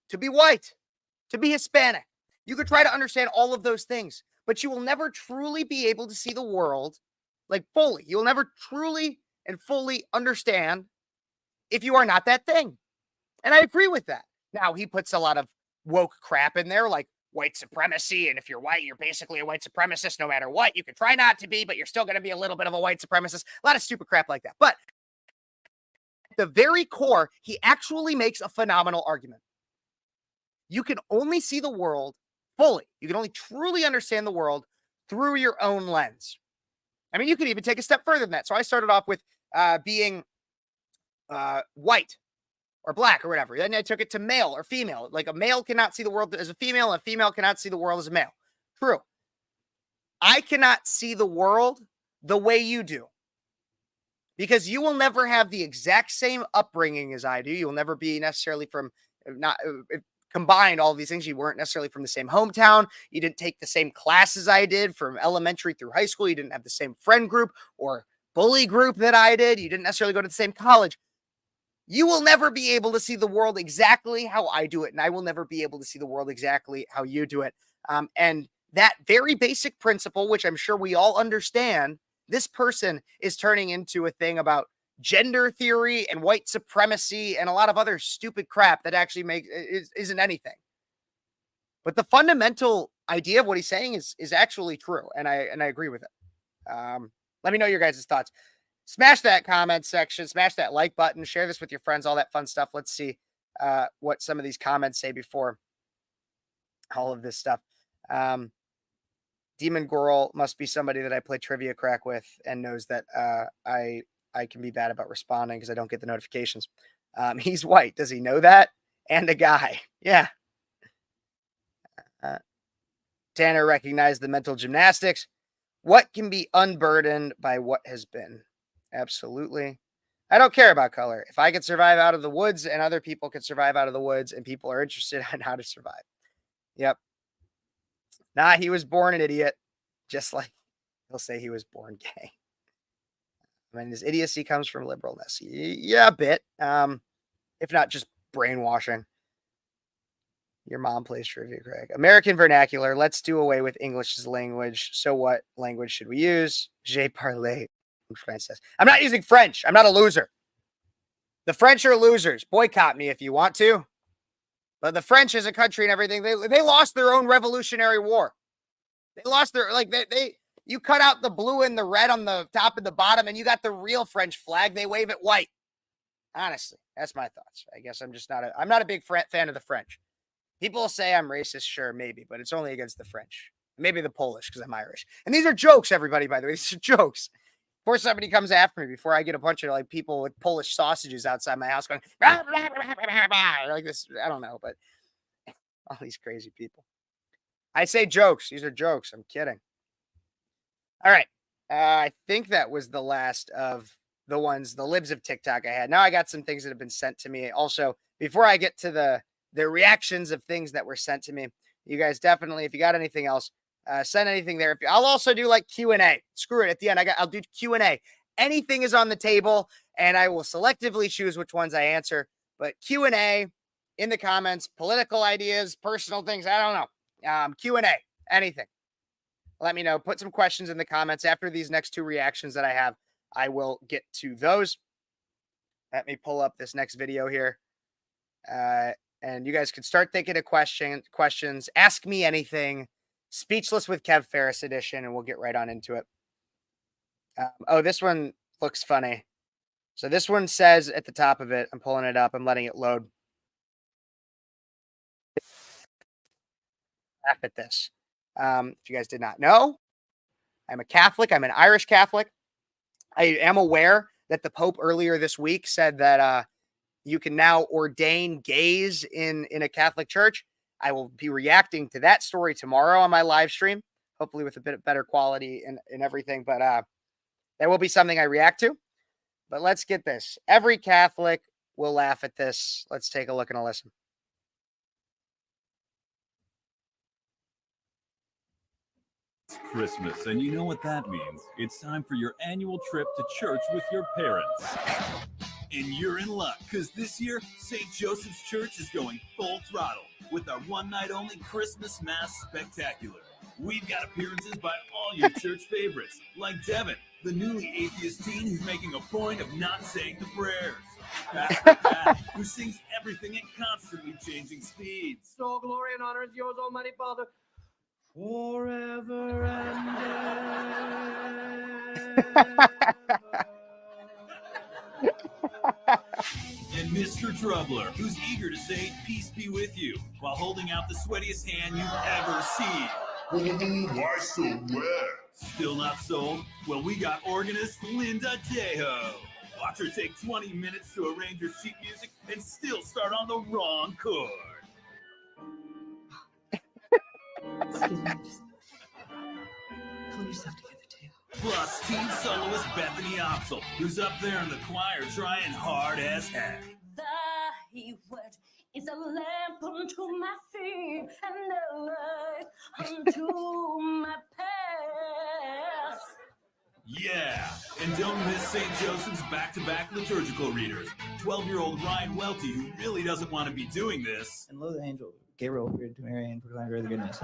Speaker 1: to be white, to be Hispanic. You could try to understand all of those things, but you will never truly be able to see the world like fully. You will never truly and fully understand if you are not that thing. And I agree with that. Now, he puts a lot of woke crap in there, like white supremacy. And if you're white, you're basically a white supremacist no matter what. You could try not to be, but you're still going to be a little bit of a white supremacist. A lot of stupid crap like that. But at the very core, he actually makes a phenomenal argument. You can only see the world fully. You can only truly understand the world through your own lens. I mean, you could even take a step further than that. So I started off with being white or black or whatever. Then I took it to male or female. Like a male cannot see the world as a female, and a female cannot see the world as a male. True. I cannot see the world the way you do, because you will never have the exact same upbringing as I do. You will never be necessarily from, not combined all these things. You weren't necessarily from the same hometown. You didn't take the same classes I did from elementary through high school. You didn't have the same friend group or bully group that I did. You didn't necessarily go to the same college. You will never be able to see the world exactly how I do it, and I will never be able to see the world exactly how you do it. And that very basic principle, which I'm sure we all understand, this person is turning into a thing about gender theory and white supremacy and a lot of other stupid crap that actually isn't anything. But the fundamental idea of what he's saying is actually true, and I agree with it. Let me know your guys' thoughts. Smash that comment section, smash that like button, share this with your friends, all that fun stuff. Let's see what some of these comments say before all of this stuff. Demon Girl must be somebody that I play trivia crack with and knows that I can be bad about responding because I don't get the notifications. He's white. Does he know that? And a guy. Yeah. Tanner recognized the mental gymnastics. What can be unburdened by what has been? Absolutely. I don't care about color. If I could survive out of the woods and other people could survive out of the woods and people are interested in how to survive. Yep. Nah, he was born an idiot, just like he'll say he was born gay. I mean, his idiocy comes from liberalness. Yeah, a bit. If not just brainwashing. Your mom plays trivia, Craig. American vernacular. Let's do away with English as language. So what language should we use? Je parle français. I'm not using French. I'm not a loser. The French are losers. Boycott me if you want to. But the French as a country and everything, they lost their own Revolutionary War. They lost their, you cut out the blue and the red on the top and the bottom, and you got the real French flag. They wave it white. Honestly, that's my thoughts. I guess I'm not a big fan of the French. People say I'm racist, sure, maybe, but it's only against the French. Maybe the Polish, because I'm Irish. And these are jokes, everybody, by the way. These are jokes. Before somebody comes after me, before I get a bunch of people with Polish sausages outside my house going, blah, blah, blah, blah, blah, like this, I don't know, but all these crazy people. I say jokes. These are jokes. I'm kidding. All right. I think that was the last of the libs of TikTok I had. Now I got some things that have been sent to me. Also, before I get to the reactions of things that were sent to me, you guys definitely, if you got anything else, send anything there. I'll also do Q&A. Screw it. At the end, I'll do Q&A. Anything is on the table, and I will selectively choose which ones I answer. But Q&A in the comments, political ideas, personal things, I don't know. Q&A, anything. Let me know. Put some questions in the comments. After these next two reactions that I have, I will get to those. Let me pull up this next video here. And you guys can start thinking of questions. Ask me anything. Speechless with Kev Phares edition, and we'll get right on into it. This one looks funny. So this one says at the top of it, I'm pulling it up. I'm letting it load. Laugh at this. If you guys did not know, I'm a Catholic. I'm an Irish Catholic. I am aware that the Pope earlier this week said that you can now ordain gays in a Catholic church. I will be reacting to that story tomorrow on my live stream, hopefully with a bit better quality and everything. But that will be something I react to. But let's get this. Every Catholic will laugh at this. Let's take a look and a listen.
Speaker 9: Christmas, and you know what that means. It's time for your annual trip to church with your parents. And you're in luck, because this year, St. Joseph's Church is going full throttle with our one-night-only Christmas Mass Spectacular. We've got appearances by all your church favorites, like Devin, the newly atheist teen who's making a point of not saying the prayers. Pastor Pat, who sings everything at constantly changing speeds.
Speaker 10: All glory and honor is yours, Almighty Father, forever and ever.
Speaker 9: And Mr. Troubler, who's eager to say peace be with you while holding out the sweatiest hand you've ever seen.
Speaker 11: Oh, why so wet?
Speaker 9: Still not sold? Well, we got organist Linda Tejo. Watch her take 20 minutes to arrange her sheet music and still start on the wrong chord.
Speaker 10: Excuse me, just pull yourself together, Taylor.
Speaker 9: Plus, teen soloist Bethany Opsel, who's up there in the choir trying hard as heck.
Speaker 12: Thy word is a lamp unto my feet and a light unto my path.
Speaker 9: Yeah, and don't miss St. Joseph's back-to-back liturgical readers. 12-year-old Ryan Welty, who really doesn't want to be doing this.
Speaker 13: And lo, the angel Gabriel appeared to Mary and proclaimed her the goodness.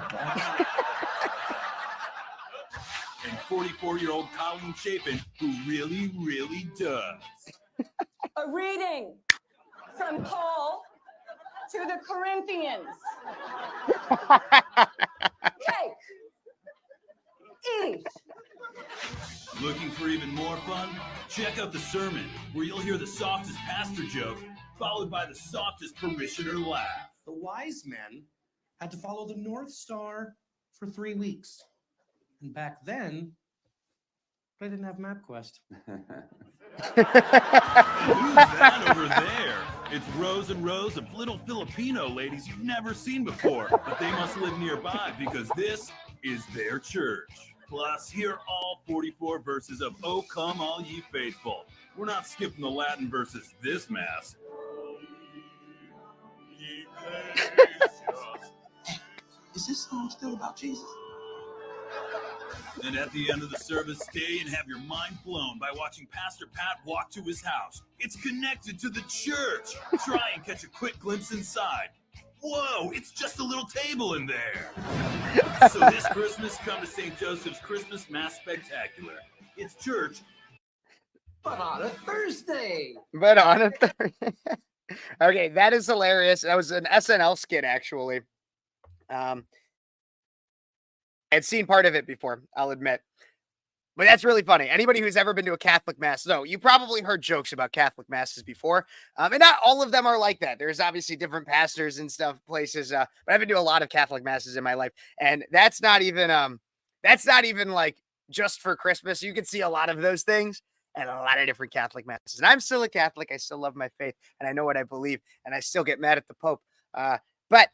Speaker 9: And 44-year-old Colleen Chapin, who really, really does.
Speaker 12: A reading from Paul to the Corinthians. Take. Eat.
Speaker 9: Looking for even more fun? Check out the sermon, where you'll hear the softest pastor joke, followed by the softest parishioner laugh.
Speaker 14: The wise men had to follow the North Star for 3 weeks. And back then, they didn't have MapQuest.
Speaker 9: Who's that over there? It's rows and rows of little Filipino ladies you've never seen before, but they must live nearby because this is their church. Plus, hear all 44 verses of "O Come All Ye Faithful." We're not skipping the Latin verses this Mass.
Speaker 14: Is this song still about Jesus?
Speaker 9: And at the end of the service, stay and have your mind blown by watching Pastor Pat walk to his house. It's connected to the church. Try and catch a quick glimpse inside. Whoa, it's just a little table in there. So this Christmas, come to St. Joseph's Christmas Mass Spectacular. It's church,
Speaker 14: But on a Thursday.
Speaker 1: But on a Thursday. Okay, that is hilarious. That was an SNL skit, actually. I'd seen part of it before, I'll admit. But that's really funny. Anybody who's ever been to a Catholic Mass, no, you probably heard jokes about Catholic Masses before. And not all of them are like that. There's obviously different pastors and stuff, places. But I've been to a lot of Catholic Masses in my life. And that's not even like just for Christmas. You can see a lot of those things and a lot of different Catholic Masses. And I'm still a Catholic. I still love my faith and I know what I believe. And I still get mad at the Pope. But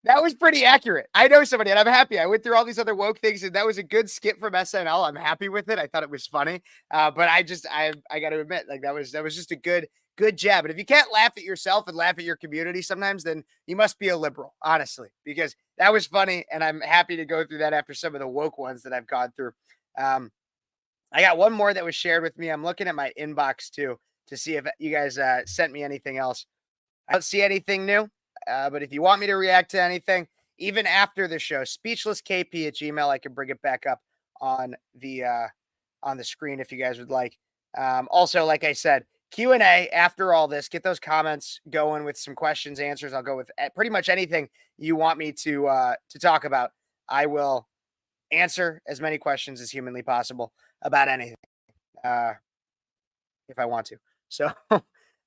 Speaker 1: that was pretty accurate. I know somebody, and I'm happy. I went through all these other woke things, and that was a good skit from SNL. I'm happy with it. I thought it was funny, but I got to admit, like that was just a good jab. And if you can't laugh at yourself and laugh at your community sometimes, then you must be a liberal, honestly, because that was funny, and I'm happy to go through that after some of the woke ones that I've gone through. I got one more that was shared with me. I'm looking at my inbox too to see if you guys sent me anything else. I don't see anything new. But if you want me to react to anything, even after the show, speechlesskp@gmail.com, I can bring it back up on the screen if you guys would like. Also, like I said, Q&A after all this, get those comments going with some questions, answers. I'll go with pretty much anything you want me to talk about. I will answer as many questions as humanly possible about anything if I want to. So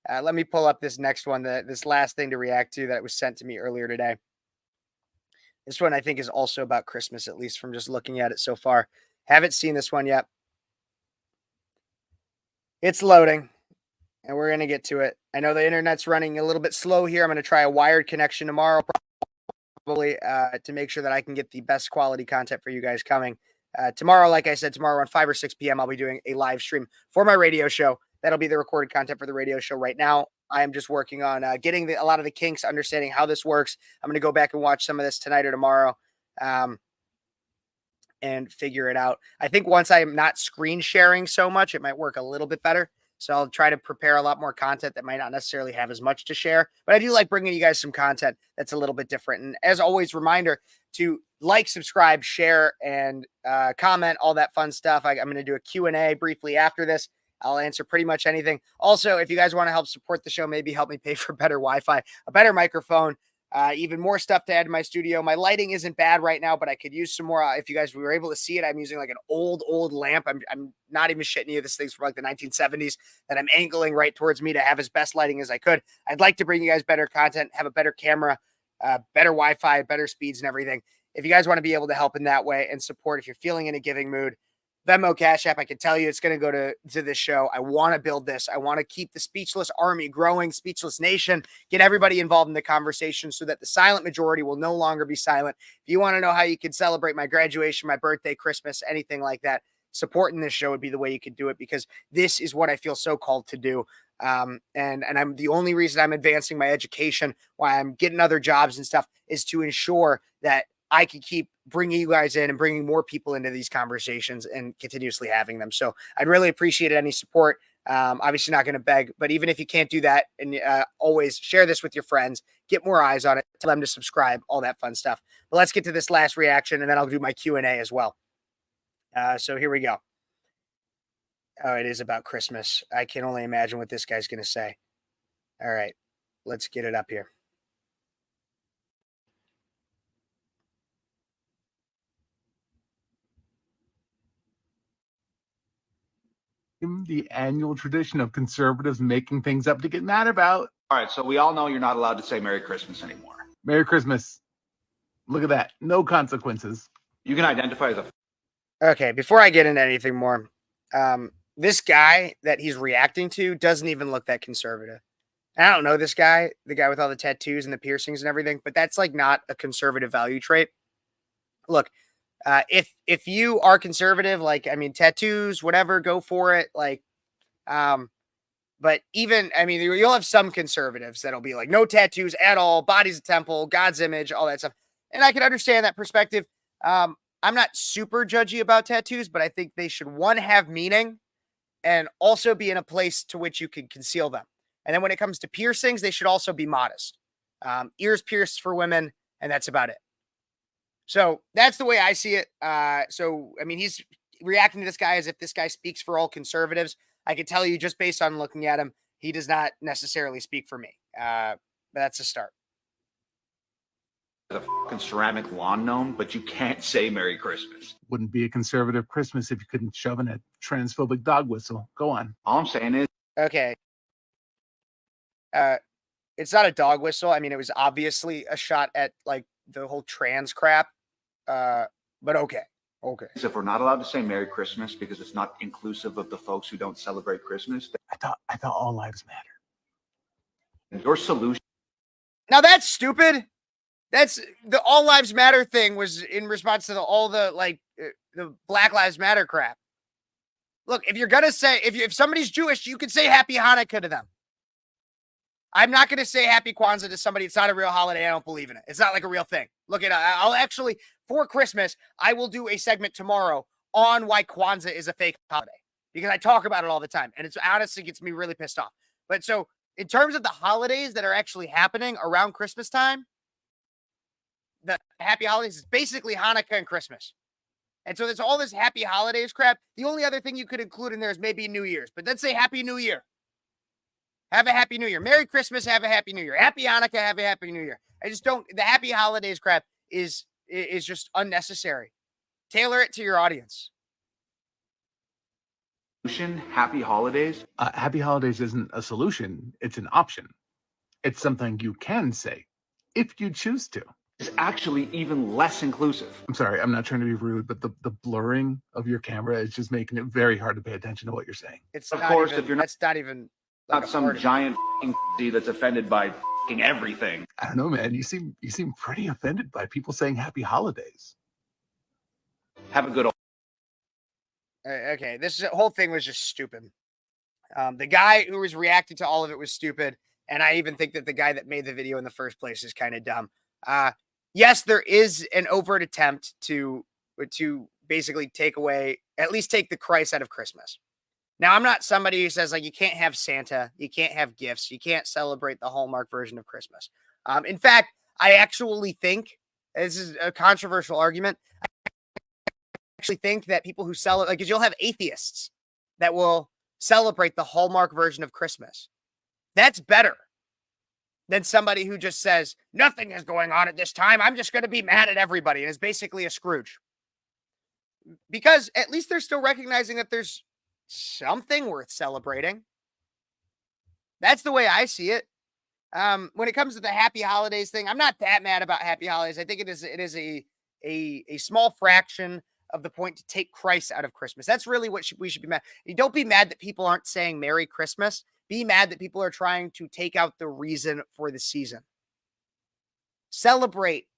Speaker 1: let me pull up this next one, this last thing to react to that was sent to me earlier today. This one I think is also about Christmas, at least from just looking at it so far. Haven't seen this one yet. It's loading, and we're going to get to it. I know the internet's running a little bit slow here. I'm going to try a wired connection tomorrow, probably, to make sure that I can get the best quality content for you guys coming. Tomorrow, like I said, tomorrow around 5 or 6 p.m., I'll be doing a live stream for my radio show. That'll be the recorded content for the radio show. Right now, I am just working on getting a lot of the kinks, understanding how this works. I'm going to go back and watch some of this tonight or tomorrow and figure it out. I think once I'm not screen sharing so much, it might work a little bit better. So I'll try to prepare a lot more content that might not necessarily have as much to share. But I do like bringing you guys some content that's a little bit different. And as always, reminder to like, subscribe, share, and comment, all that fun stuff. I'm going to do a Q&A briefly after this. I'll answer pretty much anything. Also, if you guys want to help support the show, maybe help me pay for better Wi-Fi, a better microphone, even more stuff to add to my studio. My lighting isn't bad right now, but I could use some more. If you guys were able to see it, I'm using like an old lamp. I'm not even shitting you. This thing's from like the 1970s that I'm angling right towards me to have as best lighting as I could. I'd like to bring you guys better content, have a better camera, better Wi-Fi, better speeds and everything. If you guys want to be able to help in that way and support, if you're feeling in a giving mood, Venmo, Cash App, I can tell you it's going to go to this show. I want to build this. I want to keep the Speechless Army growing, Speechless Nation, get everybody involved in the conversation so that the silent majority will no longer be silent. If you want to know how you can celebrate my graduation, my birthday, Christmas, anything like that, supporting this show would be the way you could do it, because this is what I feel so called to do. And I'm the only reason I'm advancing my education, why I'm getting other jobs and stuff, is to ensure that I can keep bringing you guys in and bringing more people into these conversations and continuously having them. So I'd really appreciate any support. Obviously not going to beg, but even if you can't do that, and always share this with your friends, get more eyes on it, tell them to subscribe, all that fun stuff. But let's get to this last reaction, and then I'll do my Q&A as well. So here we go. Oh, it is about Christmas. I can only imagine what this guy's going to say. All right, let's get it up here.
Speaker 15: The annual tradition of conservatives making things up to get mad about.
Speaker 16: All right, so we all know you're not allowed to say Merry Christmas anymore.
Speaker 15: Merry Christmas. Look at that. No consequences.
Speaker 16: You can identify as a...
Speaker 1: Okay, before I get into anything more, this guy that he's reacting to doesn't even look that conservative. And I don't know this guy, the guy with all the tattoos and the piercings and everything, but that's like not a conservative value trait. Look, if you are conservative, like, I mean, tattoos, whatever, go for it. Like, but even, I mean, you'll have some conservatives that'll be like, no tattoos at all, body's a temple, God's image, all that stuff. And I can understand that perspective. I'm not super judgy about tattoos, but I think they should, one, have meaning and also be in a place to which you can conceal them. And then when it comes to piercings, they should also be modest. Ears pierced for women, and that's about it. So that's the way I see it. So, I mean, he's reacting to this guy as if this guy speaks for all conservatives. I can tell you just based on looking at him, he does not necessarily speak for me. But that's a start.
Speaker 16: A fucking ceramic lawn gnome, but you can't say Merry Christmas.
Speaker 15: Wouldn't be a conservative Christmas if you couldn't shove in a transphobic dog whistle. Go on.
Speaker 16: All I'm saying is...
Speaker 1: Okay. It's not a dog whistle. I mean, it was obviously a shot at, like, the whole trans crap. But okay. Okay.
Speaker 16: So if we're not allowed to say Merry Christmas because it's not inclusive of the folks who don't celebrate Christmas,
Speaker 15: I thought all lives matter.
Speaker 16: Your solution...
Speaker 1: Now that's stupid. That's the All Lives Matter thing was in response to the Black Lives Matter crap. Look, if you're going to say, if somebody's Jewish, you can say Happy Hanukkah to them. I'm not going to say Happy Kwanzaa to somebody. It's not a real holiday. I don't believe in it. It's not like a real thing. Look, I'll actually, for Christmas, I will do a segment tomorrow on why Kwanzaa is a fake holiday, because I talk about it all the time. And it's honestly gets me really pissed off. But so in terms of the holidays that are actually happening around Christmas time, the happy holidays is basically Hanukkah and Christmas. And so there's all this happy holidays crap. The only other thing you could include in there is maybe New Year's, but then say Happy New Year. Have a Happy New Year. Merry Christmas, have a Happy New Year. Happy Hanukkah, have a Happy New Year. I just don't, the happy holidays crap is just unnecessary. Tailor it to your audience.
Speaker 16: Happy holidays?
Speaker 15: Happy holidays isn't a solution. It's an option. It's something you can say if you choose to.
Speaker 16: Is actually even less inclusive.
Speaker 15: I'm sorry, I'm not trying to be rude, but the blurring of your camera is just making it very hard to pay attention to what you're saying.
Speaker 1: It's
Speaker 16: of course, if you're
Speaker 1: that's not even like
Speaker 16: not some giant that's offended by everything.
Speaker 15: I don't know, man. You seem pretty offended by people saying Happy Holidays.
Speaker 16: Have a good old.
Speaker 1: Okay, this whole thing was just stupid. The guy who was reacting to all of it was stupid, and I even think that the guy that made the video in the first place is kind of dumb. Yes, there is an overt attempt to basically take away, at least take the Christ out of Christmas. Now, I'm not somebody who says, like, you can't have Santa, you can't have gifts, you can't celebrate the Hallmark version of Christmas. In fact, I actually think, this is a controversial argument, I actually think that people who celebrate, like, because you'll have atheists that will celebrate the Hallmark version of Christmas. That's better than somebody who just says, nothing is going on at this time, I'm just going to be mad at everybody, and is basically a Scrooge. Because at least they're still recognizing that there's something worth celebrating. That's the way I see it. When it comes to the happy holidays thing, I'm not that mad about happy holidays. I think it is a small fraction of the point to take Christ out of Christmas. That's really what we should be mad. You don't be mad that people aren't saying Merry Christmas. Be mad that people are trying to take out the reason for the season. Celebrate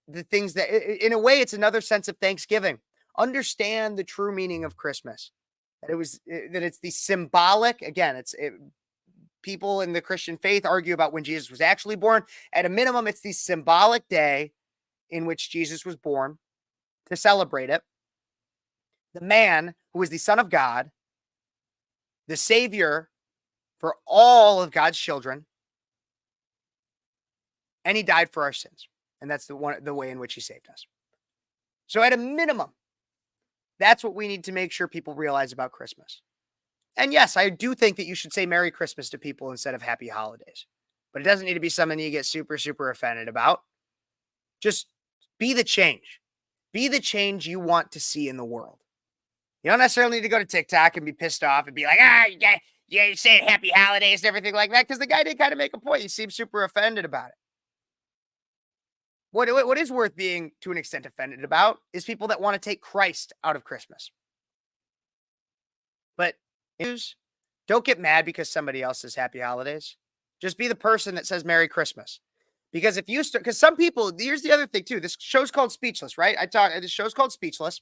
Speaker 1: the things that, in a way, it's another sense of Thanksgiving. Understand the true meaning of Christmas. That it's the symbolic, again, people in the Christian faith argue about when Jesus was actually born. At a minimum, it's the symbolic day in which Jesus was born. to celebrate it. The man who is the Son of God, the Savior for all of God's children, and he died for our sins. And that's the way in which he saved us. So at a minimum, that's what we need to make sure people realize about Christmas. And yes, I do think that you should say Merry Christmas to people instead of Happy Holidays. But it doesn't need to be something you get super, super offended about. Just be the change. Be the change you want to see in the world. You don't necessarily need to go to TikTok and be pissed off and be like, you say Happy Holidays and everything like that, because the guy did kind of make a point. He seemed super offended about it. What is worth being, to an extent, offended about is people that want to take Christ out of Christmas. But don't get mad because somebody else says Happy Holidays. Just be the person that says Merry Christmas. Because if you start, because some people, here's the other thing too. This show's called Speechless, right? This show's called Speechless.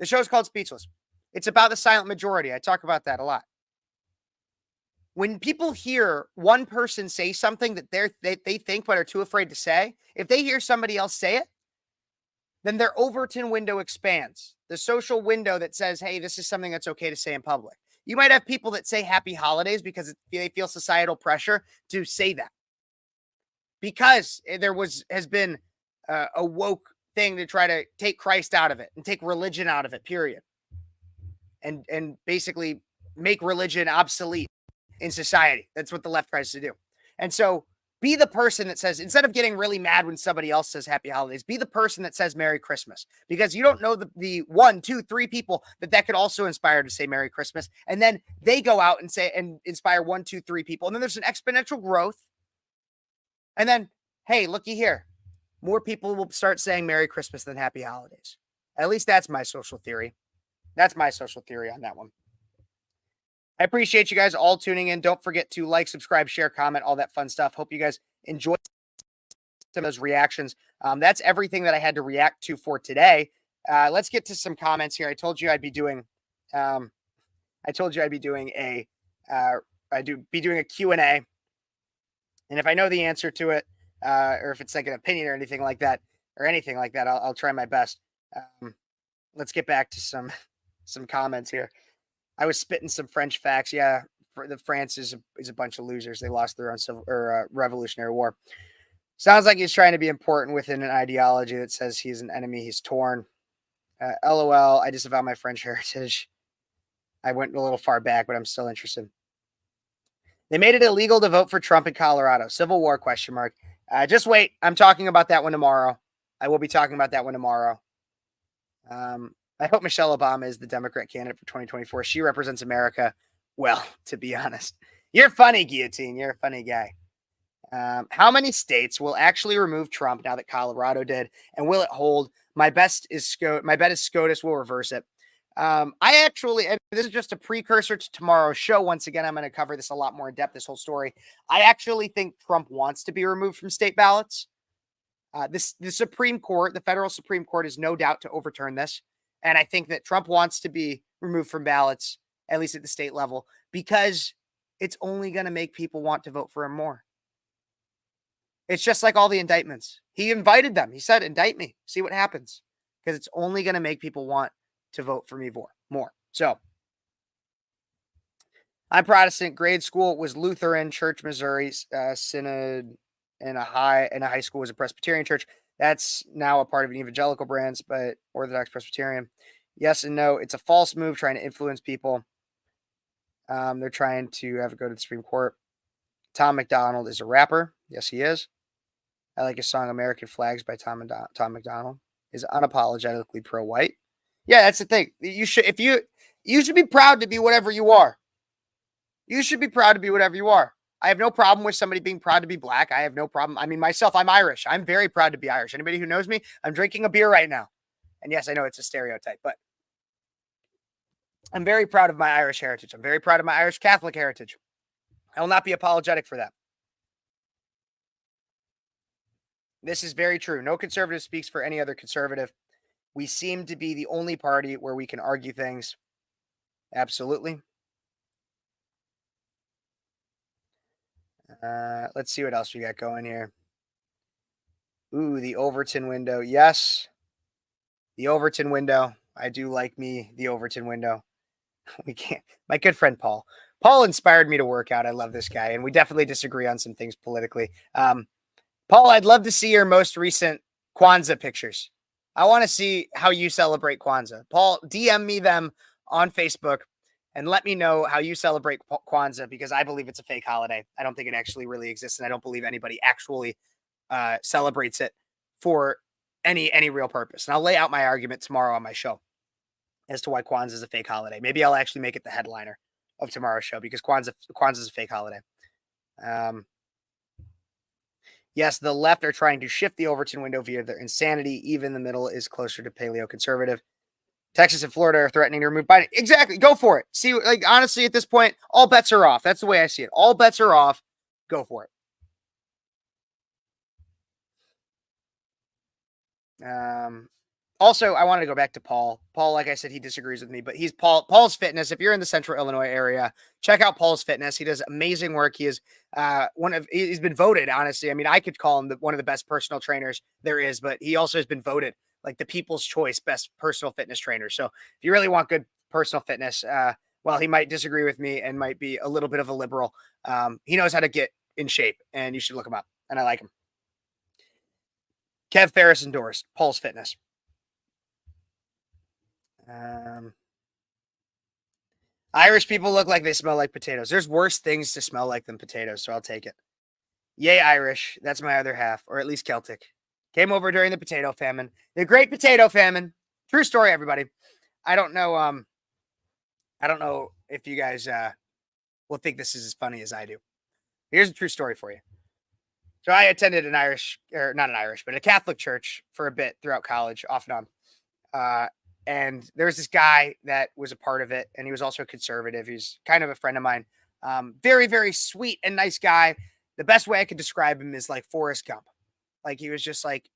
Speaker 1: The show's called Speechless. It's about the silent majority. I talk about that a lot. When people hear one person say something that they think but are too afraid to say, if they hear somebody else say it, then their Overton window expands. The social window that says, hey, this is something that's okay to say in public. You might have people that say Happy Holidays because they feel societal pressure to say that. Because there has been a woke thing to try to take Christ out of it and take religion out of it, period. And basically make religion obsolete in society. That's what the left tries to do. And so be the person that says, instead of getting really mad when somebody else says Happy Holidays, be the person that says Merry Christmas, because you don't know the 1, 2, 3 people that could also inspire to say Merry Christmas. And then they go out and say, and inspire 1, 2, 3 people. And then there's an exponential growth. And then, hey, looky here. More people will start saying Merry Christmas than Happy Holidays. At least that's my social theory. That's my social theory on that one. I appreciate you guys all tuning in. Don't forget to like, subscribe, share, comment, all that fun stuff. Hope you guys enjoyed some of those reactions. That's everything that I had to react to for today. Let's get to some comments here. I told you I'd be doing a Q&A. And if I know the answer to it, or if it's like an opinion or anything like that, I'll try my best. Let's get back to some comments here. I was spitting some French facts. Yeah, France is a bunch of losers. They lost their own Revolutionary War. Sounds like he's trying to be important within an ideology that says he's an enemy. He's torn. LOL. I disavow my French heritage. I went a little far back, but I'm still interested. They made it illegal to vote for Trump in Colorado. Civil war, ? Just wait. I'm talking about that one tomorrow. I will be talking about that one tomorrow. I hope Michelle Obama is the Democrat candidate for 2024. She represents America well, to be honest. You're funny, Guillotine. You're a funny guy. How many states will actually remove Trump now that Colorado did? And will it hold? My bet is SCOTUS will reverse it. And this is just a precursor to tomorrow's show. Once again, I'm going to cover this a lot more in depth, this whole story. I actually think Trump wants to be removed from state ballots. The Supreme Court, the federal Supreme Court, is no doubt to overturn this. And I think that Trump wants to be removed from ballots, at least at the state level, because it's only going to make people want to vote for him more. It's just like all the indictments. He invited them. He said, indict me, see what happens, because it's only going to make people want to vote for me more. So I'm Protestant. Grade school was Lutheran Church, Missouri. Synod and a high school was a Presbyterian church. That's now a part of an evangelical branch, but Orthodox Presbyterian. Yes and no. It's a false move trying to influence people. They're trying to have it go to the Supreme Court. Tom McDonald is a rapper. Yes, he is. I like his song "American Flags" by Tom McDonald. Is unapologetically pro-white. Yeah, that's the thing. You should be proud to be whatever you are. You should be proud to be whatever you are. I have no problem with somebody being proud to be black. I have no problem. I mean, myself, I'm Irish. I'm very proud to be Irish. Anybody who knows me, I'm drinking a beer right now. And yes, I know it's a stereotype, but I'm very proud of my Irish heritage. I'm very proud of my Irish Catholic heritage. I will not be apologetic for that. This is very true. No conservative speaks for any other conservative. We seem to be the only party where we can argue things. Absolutely. Let's see what else we got going here. Ooh, the Overton window. Yes. The Overton window. I do like me the Overton window. We can't. My good friend Paul. Paul inspired me to work out. I love this guy, and we definitely disagree on some things politically. Paul, I'd love to see your most recent Kwanzaa pictures. I want to see how you celebrate Kwanzaa. Paul, DM me them on Facebook and let me know how you celebrate Kwanzaa, because I believe it's a fake holiday. I don't think it actually really exists, and I don't believe anybody actually celebrates it for any real purpose. And I'll lay out my argument tomorrow on my show as to why Kwanzaa is a fake holiday. Maybe I'll actually make it the headliner of tomorrow's show, because Kwanzaa is a fake holiday. Yes, the left are trying to shift the Overton window via their insanity. Even the middle is closer to paleo-conservative. Texas and Florida are threatening to remove Biden. Exactly. Go for it. See, like, honestly, at this point, all bets are off. That's the way I see it. All bets are off. Go for it. Also, I wanted to go back to Paul. Paul, like I said, he disagrees with me, but he's Paul's Fitness. If you're in the Central Illinois area, check out Paul's Fitness. He does amazing work. He is he's been voted, honestly. I mean, I could call him one of the best personal trainers there is, but he also has been voted like the People's Choice best personal fitness trainer. So if you really want good personal fitness, well, he might disagree with me and might be a little bit of a liberal. He knows how to get in shape, and you should look him up. And I like him. Kev Phares endorsed Paul's Fitness. Irish people look like they smell like potatoes. There's worse things to smell like than potatoes, so I'll take it. Yay, Irish. That's my other half, or at least Celtic. Came over during the potato famine. The Great Potato Famine. True story, everybody. I don't know if you guys will think this is as funny as I do. Here's a true story for you. So I attended not an Irish, but a Catholic church for a bit throughout college, off and on. And there was this guy that was a part of it, and he was also conservative. He's kind of a friend of mine. Very, very sweet and nice guy. The best way I could describe him is like Forrest Gump. Like, he was just like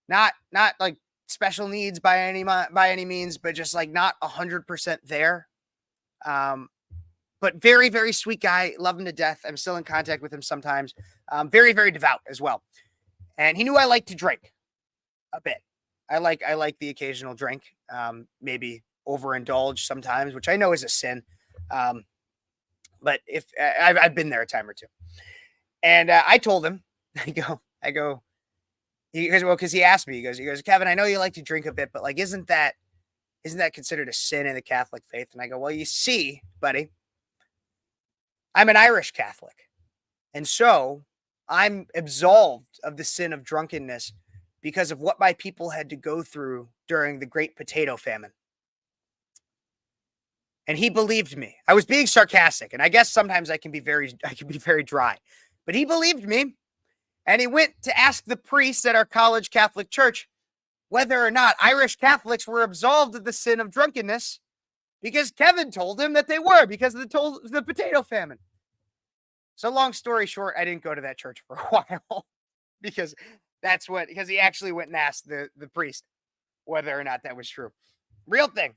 Speaker 1: not like special needs by any means, but just like not 100% there. But very, very sweet guy. Love him to death. I'm still in contact with him sometimes. Very, very devout as well. And he knew I liked to drink a bit. I like the occasional drink, maybe overindulge sometimes, which I know is a sin. But if I've been there a time or two, and I told him, I go, he goes, well, because he asked me, he goes, Kevin, I know you like to drink a bit, but like, isn't that considered a sin in the Catholic faith? And I go, well, you see, buddy, I'm an Irish Catholic, and so I'm absolved of the sin of drunkenness because of what my people had to go through during the Great Potato Famine. And he believed me. I was being sarcastic, and I guess sometimes I can be very dry. But he believed me, and he went to ask the priests at our college Catholic church whether or not Irish Catholics were absolved of the sin of drunkenness, because Kevin told him that they were, because of the potato famine. So long story short, I didn't go to that church for a while because he actually went and asked the priest whether or not that was true. Real thing.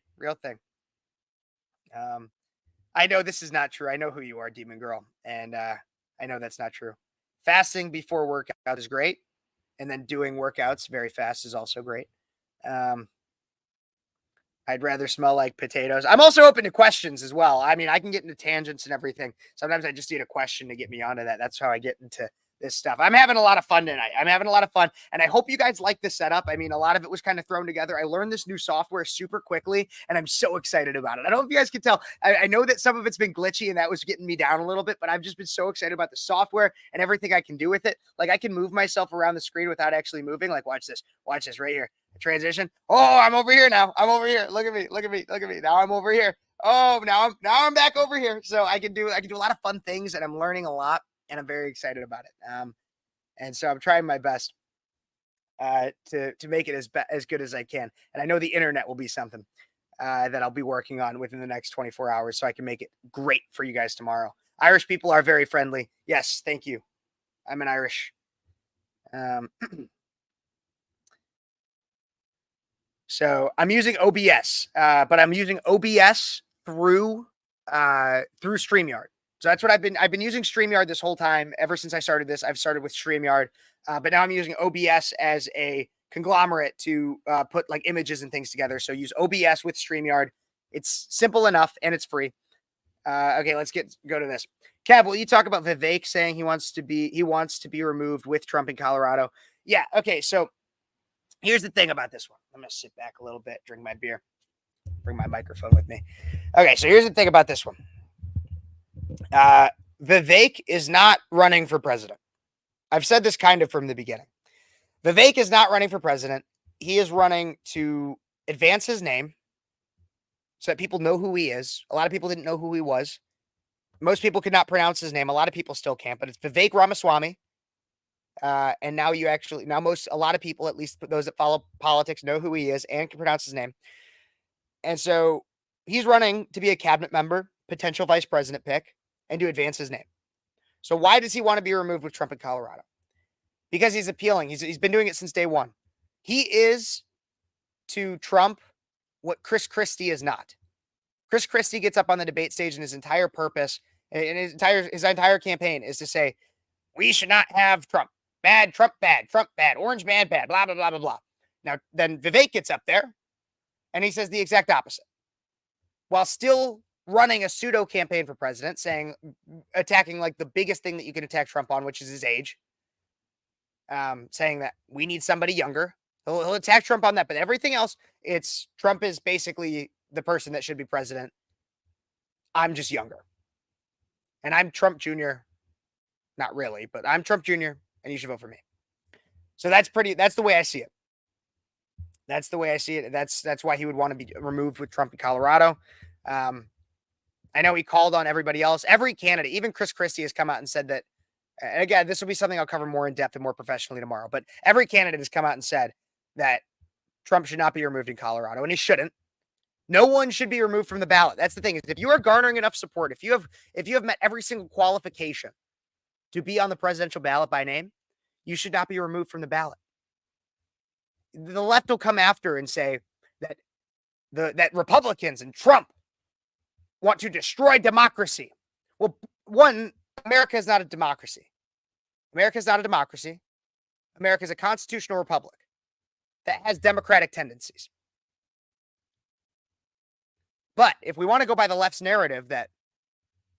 Speaker 1: I know this is not true. I know who you are, Demon Girl. And I know that's not true. Fasting before workout is great. And then doing workouts very fast is also great. I'd rather smell like potatoes. I'm also open to questions as well. I mean, I can get into tangents and everything. Sometimes I just need a question to get me onto that. That's how I get into this stuff. I'm having a lot of fun tonight. And I hope you guys like the setup. I mean, a lot of it was kind of thrown together. I learned this new software super quickly, and I'm so excited about it. I don't know if you guys can tell. I know that some of it's been glitchy, and that was getting me down a little bit, but I've just been so excited about the software and everything I can do with it. Like, I can move myself around the screen without actually moving. Like, watch this right here. Transition. Oh, I'm over here now. I'm over here. Look at me. Now I'm over here. Oh, now I'm back over here. So I can do a lot of fun things, and I'm learning a lot, and I'm very excited about it. And so I'm trying my best to make it as good as I can. And I know the internet will be something that I'll be working on within the next 24 hours, so I can make it great for you guys tomorrow. Irish people are very friendly. Yes, thank you. I'm an Irish. So I'm using OBS, but I'm using OBS through StreamYard. So that's what I've been using StreamYard this whole time. Ever since I started this, I've started with StreamYard, but now I'm using OBS as a conglomerate to put like images and things together. So use OBS with StreamYard. It's simple enough and it's free. Okay, let's go to this. Kev, will you talk about Vivek saying he wants to be removed with Trump in Colorado? Yeah. Okay. So here's the thing about this one. I'm gonna sit back a little bit, drink my beer, bring my microphone with me. Okay. So here's the thing about this one. Vivek is not running for president. I've said this kind of from the beginning. Vivek is not running for president. He is running to advance his name so that people know who he is. A lot of people didn't know who he was. Most people could not pronounce his name. A lot of people still can't, but it's Vivek Ramaswamy. And now a lot of people, at least those that follow politics, know who he is and can pronounce his name. And so he's running to be a cabinet member, potential vice president pick, and to advance his name. So why does he want to be removed with Trump in Colorado? Because he's appealing. He's been doing it since day one. He is to Trump what Chris Christie is not. Chris Christie gets up on the debate stage and his entire purpose and his entire campaign is to say, we should not have Trump. Bad, Trump bad, orange man bad, blah, blah, blah, blah, blah. Now, then Vivek gets up there and he says the exact opposite. While still running a pseudo campaign for president, attacking like the biggest thing that you can attack Trump on, which is his age, saying that we need somebody younger. He'll attack Trump on that, but everything else, Trump is basically the person that should be president. I'm just younger. And I'm Trump Jr. Not really, but I'm Trump Jr. and you should vote for me. So that's the way I see it. That's the way I see it. That's why he would want to be removed with Trump in Colorado. I know he called on everybody else. Every candidate, even Chris Christie, has come out and said that, and again, this will be something I'll cover more in depth and more professionally tomorrow, but every candidate has come out and said that Trump should not be removed in Colorado, and he shouldn't. No one should be removed from the ballot. That's the thing, is if you are garnering enough support, if you have met every single qualification to be on the presidential ballot by name, you should not be removed from the ballot. The left will come after and say that that Republicans and Trump want to destroy democracy. Well, one, America is not a democracy. America is not a democracy. America is a constitutional republic that has democratic tendencies. But if we want to go by the left's narrative that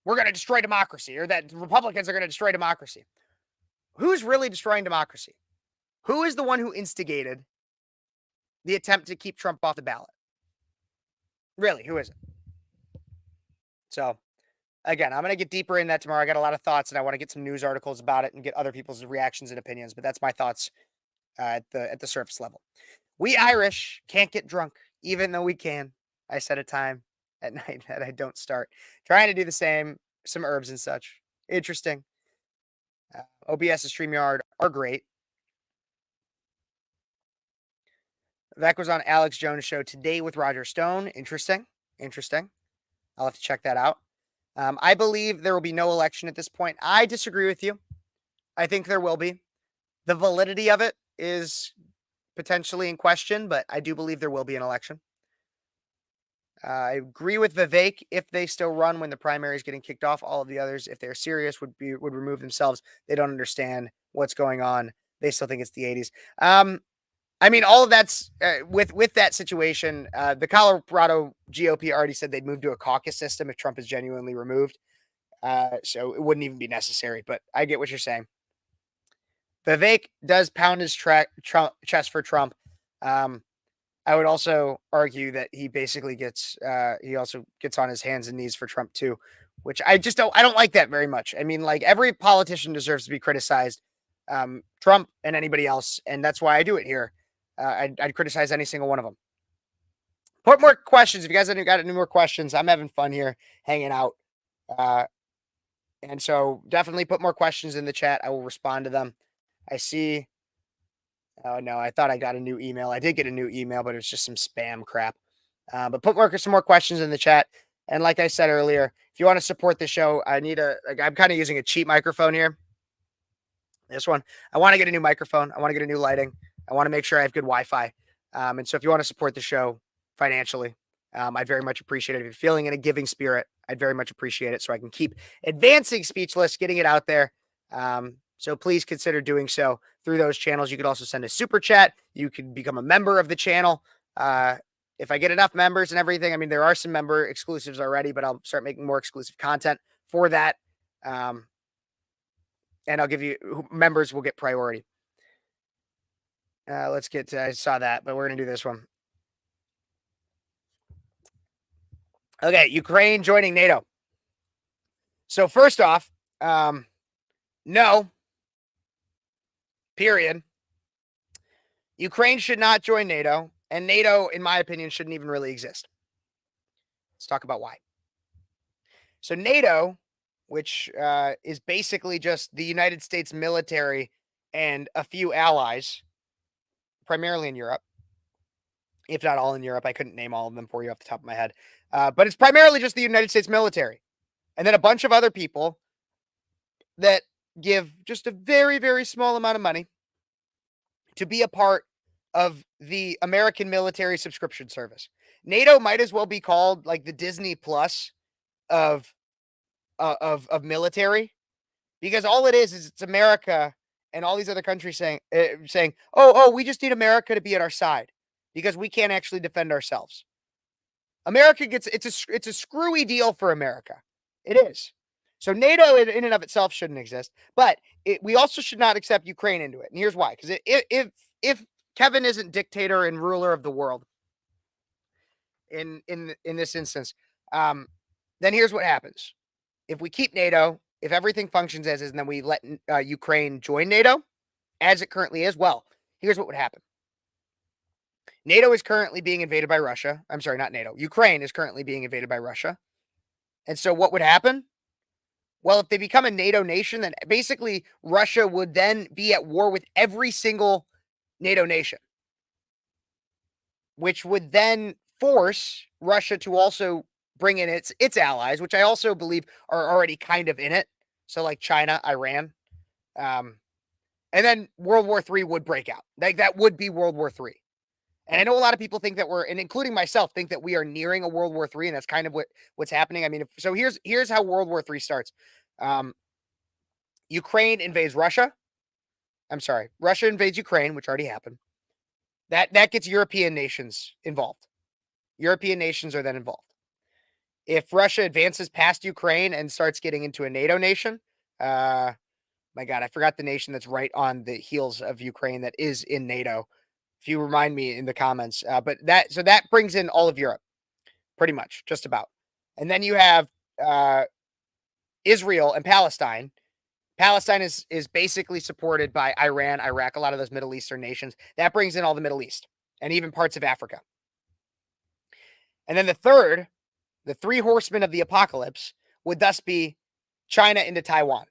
Speaker 1: we're going to destroy democracy or that Republicans are going to destroy democracy, who's really destroying democracy? Who is the one who instigated the attempt to keep Trump off the ballot? Really, who is it? So, again, I'm going to get deeper in that tomorrow. I got a lot of thoughts, and I want to get some news articles about it and get other people's reactions and opinions. But that's my thoughts at the surface level. We Irish can't get drunk, even though we can. I set a time at night that I don't start. Trying to do the same, some herbs and such. Interesting. OBS and StreamYard are great. That was on Alex Jones' show today with Roger Stone. Interesting. I'll have to check that out. I believe there will be no election at this point. I disagree with you. I think there will be. The validity of it is potentially in question, but I do believe there will be an election. I agree with Vivek. If they still run when the primary is getting kicked off, all of the others, if they're serious, would remove themselves. They don't understand what's going on. They still think it's the 80s. I mean, all of that's with that situation. The Colorado GOP already said they'd move to a caucus system if Trump is genuinely removed. So it wouldn't even be necessary, but I get what you're saying. Vivek does pound his chest for Trump. I would also argue that he basically he also gets on his hands and knees for Trump too, which I don't like that very much. I mean, like, every politician deserves to be criticized, Trump and anybody else. And that's why I do it here. I'd criticize any single one of them. Put more questions. If you guys have got any more questions, I'm having fun here hanging out. And so definitely put more questions in the chat. I will respond to them. I see. Oh, no, I thought I got a new email. I did get a new email, but it was just some spam crap. But put some more questions in the chat. And like I said earlier, if you want to support the show, I'm kind of using a cheap microphone here. This one. I want to get a new microphone. I want to get a new lighting. I want to make sure I have good Wi-Fi. And so if you want to support the show financially, I'd very much appreciate it. If you're feeling in a giving spirit, I'd very much appreciate it so I can keep advancing Speechless, getting it out there. So please consider doing so through those channels. You could also send a super chat. You can become a member of the channel. If I get enough members and everything, I mean, there are some member exclusives already, but I'll start making more exclusive content for that. And I'll give you, members will get priority. Let's get to, I saw that, but we're going to do this one. Okay, Ukraine joining NATO. So first off, no, period. Ukraine should not join NATO, and NATO, in my opinion, shouldn't even really exist. Let's talk about why. So NATO, which is basically just the United States military and a few allies, primarily in Europe, if not all in Europe. I couldn't name all of them for you off the top of my head. But it's primarily just the United States military. And then a bunch of other people that give just a very, very small amount of money to be a part of the American military subscription service. NATO might as well be called like the Disney Plus of military, because all it is it's America and all these other countries saying, oh, we just need America to be at our side because we can't actually defend ourselves. America gets, it's a screwy deal for America. It is. So NATO in and of itself shouldn't exist, but we also should not accept Ukraine into it. And here's why. Because if Kevin isn't dictator and ruler of the world in this instance, then here's what happens. If we keep NATO, if everything functions as is, and then we let Ukraine join NATO as it currently is, well, here's what would happen. NATO is currently being invaded by Russia. I'm sorry, not NATO. Ukraine is currently being invaded by Russia. And so what would happen? Well, if they become a NATO nation, then basically Russia would then be at war with every single NATO nation, which would then force Russia to also bring in its allies, which I also believe are already kind of in it. So like China, Iran, and then World War III would break out. Like that would be World War III. And I know a lot of people think that and including myself, think that we are nearing a World War III, and that's kind of what's happening. I mean, so here's how World War III starts. Ukraine invades Russia. I'm sorry, Russia invades Ukraine, which already happened. That gets European nations involved. European nations are then involved. If Russia advances past Ukraine and starts getting into a NATO nation, my God, I forgot the nation that's right on the heels of Ukraine that is in NATO. If you remind me in the comments, but that brings in all of Europe, pretty much, just about. And then you have Israel and Palestine. Palestine is basically supported by Iran, Iraq, a lot of those Middle Eastern nations. That brings in all the Middle East and even parts of Africa. And then the three horsemen of the apocalypse would thus be China into Taiwan.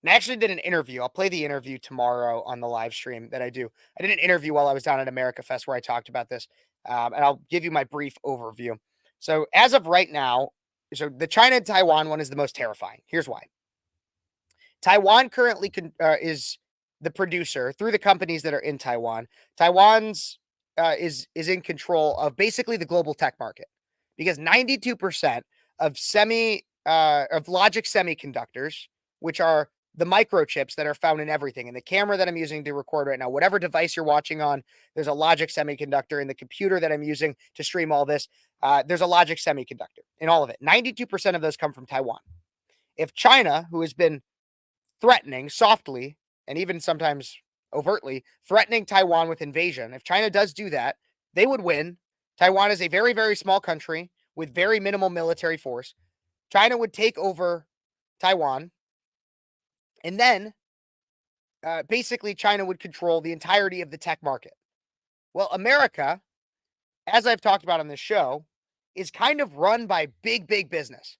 Speaker 1: And I actually did an interview. I'll play the interview tomorrow on the live stream that I do. I did an interview while I was down at America Fest where I talked about this. And I'll give you my brief overview. So as of right now, so the China and Taiwan one is the most terrifying. Here's why. Taiwan currently is the producer through the companies that are in Taiwan. Taiwan's is in control of basically the global tech market, because 92% of logic semiconductors, which are the microchips that are found in everything, and the camera that I'm using to record right now, whatever device you're watching on, there's a logic semiconductor. In the computer that I'm using to stream all this, there's a logic semiconductor in all of it. 92% of those come from Taiwan. If China, who has been threatening softly and even sometimes overtly threatening Taiwan with invasion, if China does do that, they would win. Taiwan is a very, very small country with very minimal military force. China would take over Taiwan, and then basically China would control the entirety of the tech market. Well, America, as I've talked about on this show, is kind of run by big, big business,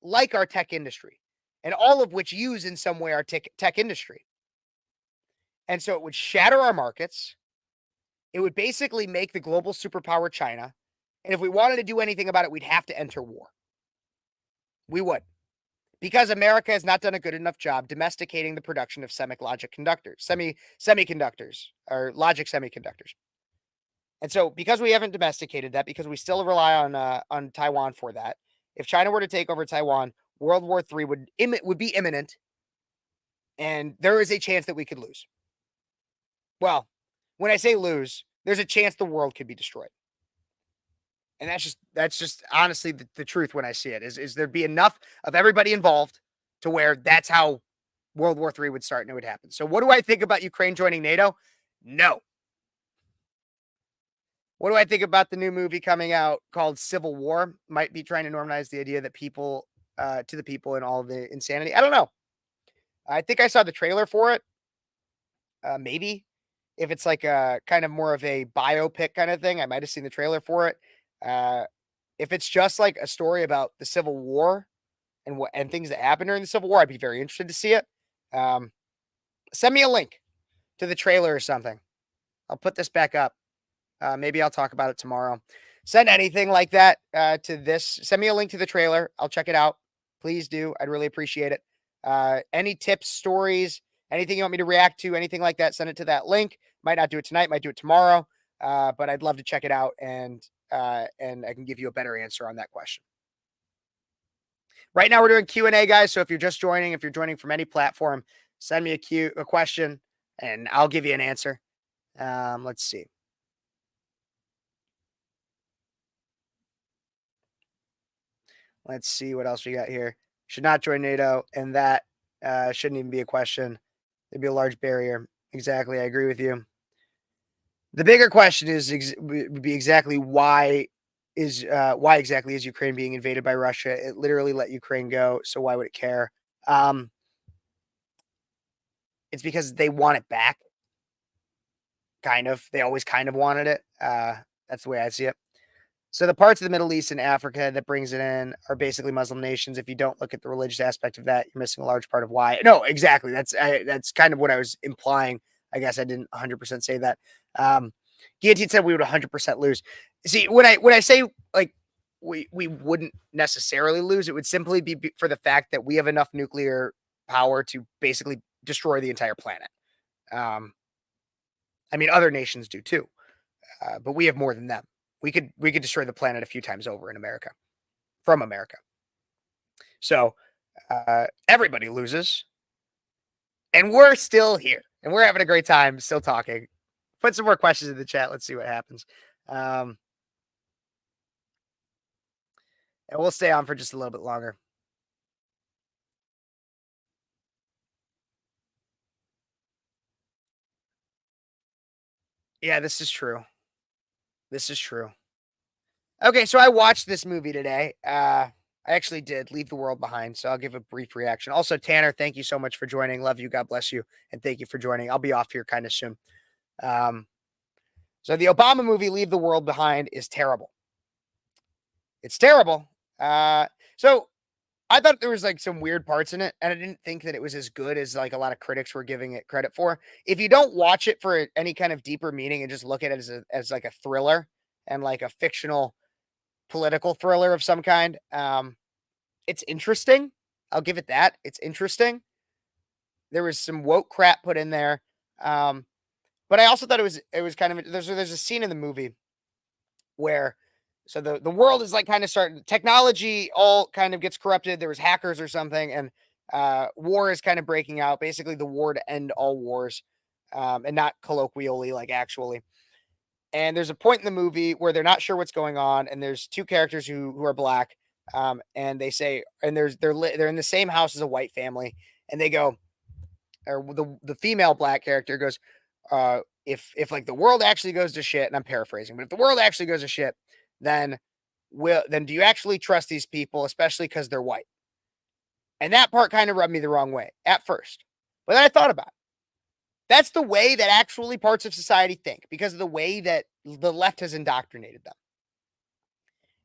Speaker 1: like our tech industry, and all of which use in some way our tech industry. And so it would shatter our markets. It would basically make the global superpower China. And if we wanted to do anything about it, we'd have to enter war. We would. Because America has not done a good enough job domesticating the production of semiconductors, or logic semiconductors. And so because we haven't domesticated that, because we still rely on Taiwan for that, if China were to take over Taiwan, World War III would be imminent. And there is a chance that we could lose. Well, when I say lose, there's a chance the world could be destroyed. And that's just honestly the truth when I see it, is there'd be enough of everybody involved to where that's how World War III would start and it would happen. So what do I think about Ukraine joining NATO? No. What do I think about the new movie coming out called Civil War? Might be trying to normalize the idea that people, to the people and all the insanity. I don't know. I think I saw the trailer for it. Maybe if it's like a kind of more of a biopic kind of thing, I might have seen the trailer for it. If it's just like a story about the Civil War and things that happened during the Civil War, I'd be very interested to see it. Send me a link to the trailer or something. I'll put this back up. Maybe I'll talk about it tomorrow. Send anything like that to this. Send me a link to the trailer. I'll check it out. Please do. I'd really appreciate it. Any tips, stories, anything you want me to react to, anything like that, send it to that link. Might not do it tonight, might do it tomorrow. But I'd love to check it out and I can give you a better answer on that question. Right now we're doing Q&A, guys. So if you're just joining, if you're joining from any platform, send me a question and I'll give you an answer. Let's see. Let's see what else we got here. Should not join NATO, and that shouldn't even be a question. There'd be a large barrier. Exactly, I agree with you. The bigger question would be exactly why exactly is Ukraine being invaded by Russia? It literally let Ukraine go, so why would it care? It's because they want it back. Kind of. They always kind of wanted it. That's the way I see it. So the parts of the Middle East and Africa that brings it in are basically Muslim nations. If you don't look at the religious aspect of that, you're missing a large part of why. No, exactly. That's kind of what I was implying. I guess I didn't 100% say that. Guillotine said we would 100% lose. See, when I say like we wouldn't necessarily lose, it would simply be for the fact that we have enough nuclear power to basically destroy the entire planet. I mean, other nations do too, but we have more than them. We could destroy the planet a few times over in America, from America. So everybody loses, and we're still here, and we're having a great time, still talking. Put some more questions in the chat. Let's see what happens. And we'll stay on for just a little bit longer. Yeah, this is true. This is true. Okay, so I watched this movie today. I actually did Leave the World Behind, so I'll give a brief reaction. Also, Tanner, thank you so much for joining. Love you. God bless you. And thank you for joining. I'll be off here kind of soon. So the Obama movie, Leave the World Behind, is terrible. It's terrible. So I thought there was like some weird parts in it, and I didn't think that it was as good as like a lot of critics were giving it credit for. If you don't watch it for any kind of deeper meaning and just look at it as like a thriller and like a fictional political thriller of some kind, it's interesting. I'll give it that. It's interesting. There was some woke crap put in there. But I also thought it was kind of, there's a scene in the movie where, so the world is like kind of starting, technology all kind of gets corrupted. There was hackers or something, and war is kind of breaking out. Basically the war to end all wars, and not colloquially, like actually. And there's a point in the movie where they're not sure what's going on, and there's two characters who are black, and they say, and they're in the same house as a white family, and they go, or the female black character goes, if like the world actually goes to shit, and I'm paraphrasing, but if the world actually goes to shit, then do you actually trust these people, especially because they're white? And that part kind of rubbed me the wrong way at first, but then I thought about it. That's the way that actually parts of society think, because of the way that the left has indoctrinated them.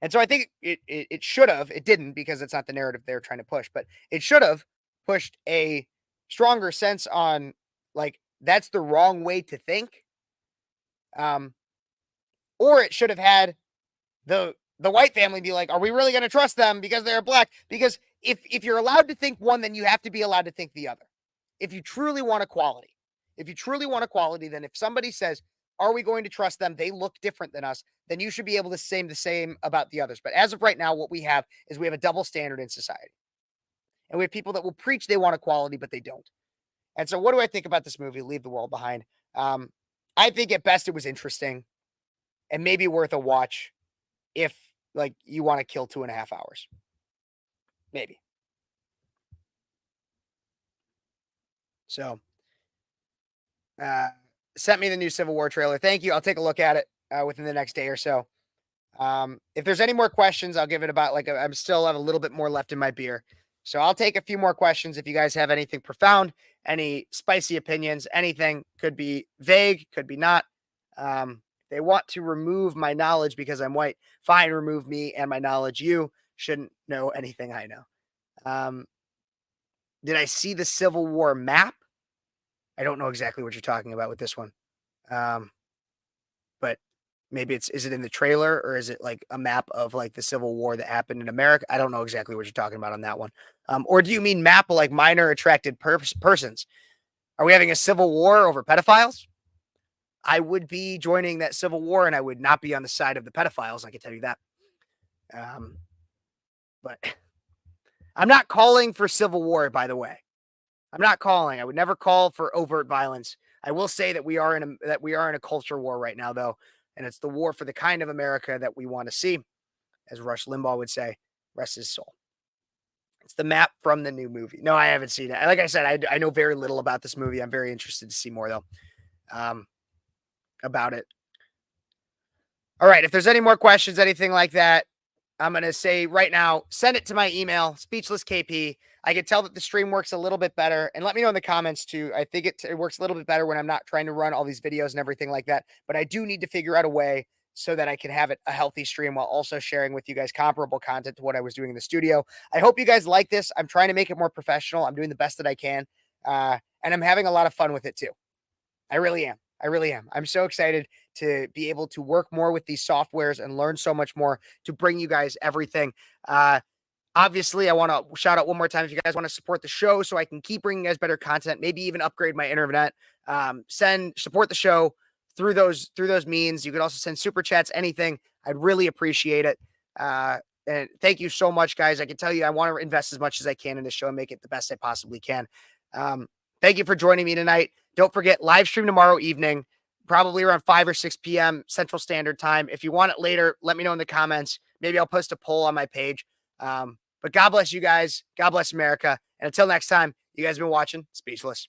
Speaker 1: And so I think it should have, it didn't, because it's not the narrative they're trying to push, but it should have pushed a stronger sense on like, that's the wrong way to think. Or it should have had the white family be like, are we really going to trust them because they're black? Because if you're allowed to think one, then you have to be allowed to think the other. If you truly want equality. If you truly want equality, then if somebody says, are we going to trust them? They look different than us. Then you should be able to say the same about the others. But as of right now, what we have is we have a double standard in society. And we have people that will preach they want equality, but they don't. And so what do I think about this movie, Leave the World Behind? I think at best it was interesting and maybe worth a watch if like you want to kill 2.5 hours. Maybe. So sent me the new Civil War trailer. Thank you. I'll take a look at it within the next day or so. If there's any more questions, I'll give it about I'm still have a little bit more left in my beer. So I'll take a few more questions. If you guys have anything profound, any spicy opinions, anything, could be vague, could be not. They want to remove my knowledge because I'm white. Fine, remove me and my knowledge. You shouldn't know anything I know. Did I see the Civil War map? I don't know exactly what you're talking about with this one. But maybe is it in the trailer or is it like a map of like the Civil War that happened in America? I don't know exactly what you're talking about on that one. Or do you mean map of like minor attracted persons? Are we having a civil war over pedophiles? I would be joining that civil war and I would not be on the side of the pedophiles. I can tell you that. But I'm not calling for civil war, by the way. I'm not calling. I would never call for overt violence. I will say that we are in a culture war right now, though, and it's the war for the kind of America that we want to see, as Rush Limbaugh would say, rest his soul. It's the map from the new movie. No, I haven't seen it. Like I said, I know very little about this movie. I'm very interested to see more, though, about it. All right. If there's any more questions, anything like that, I'm going to say right now, send it to my email, SpeechlessKP. I can tell that the stream works a little bit better. And let me know in the comments, too. I think it works a little bit better when I'm not trying to run all these videos and everything like that. But I do need to figure out a way so that I can have it a healthy stream while also sharing with you guys comparable content to what I was doing in the studio. I hope you guys like this. I'm trying to make it more professional. I'm doing the best that I can. And I'm having a lot of fun with it, too. I really am. I really am. I'm so excited to be able to work more with these softwares and learn so much more to bring you guys everything. Obviously, I want to shout out one more time if you guys want to support the show so I can keep bringing you guys better content, maybe even upgrade my internet. Support the show through those means. You could also send super chats, anything. I'd really appreciate it. And thank you so much, guys. I can tell you I want to invest as much as I can in this show and make it the best I possibly can. Thank you for joining me tonight. Don't forget, live stream tomorrow evening, probably around 5 or 6 p.m. Central Standard Time. If you want it later, let me know in the comments. Maybe I'll post a poll on my page. But God bless you guys. God bless America. And until next time, you guys have been watching Speechless.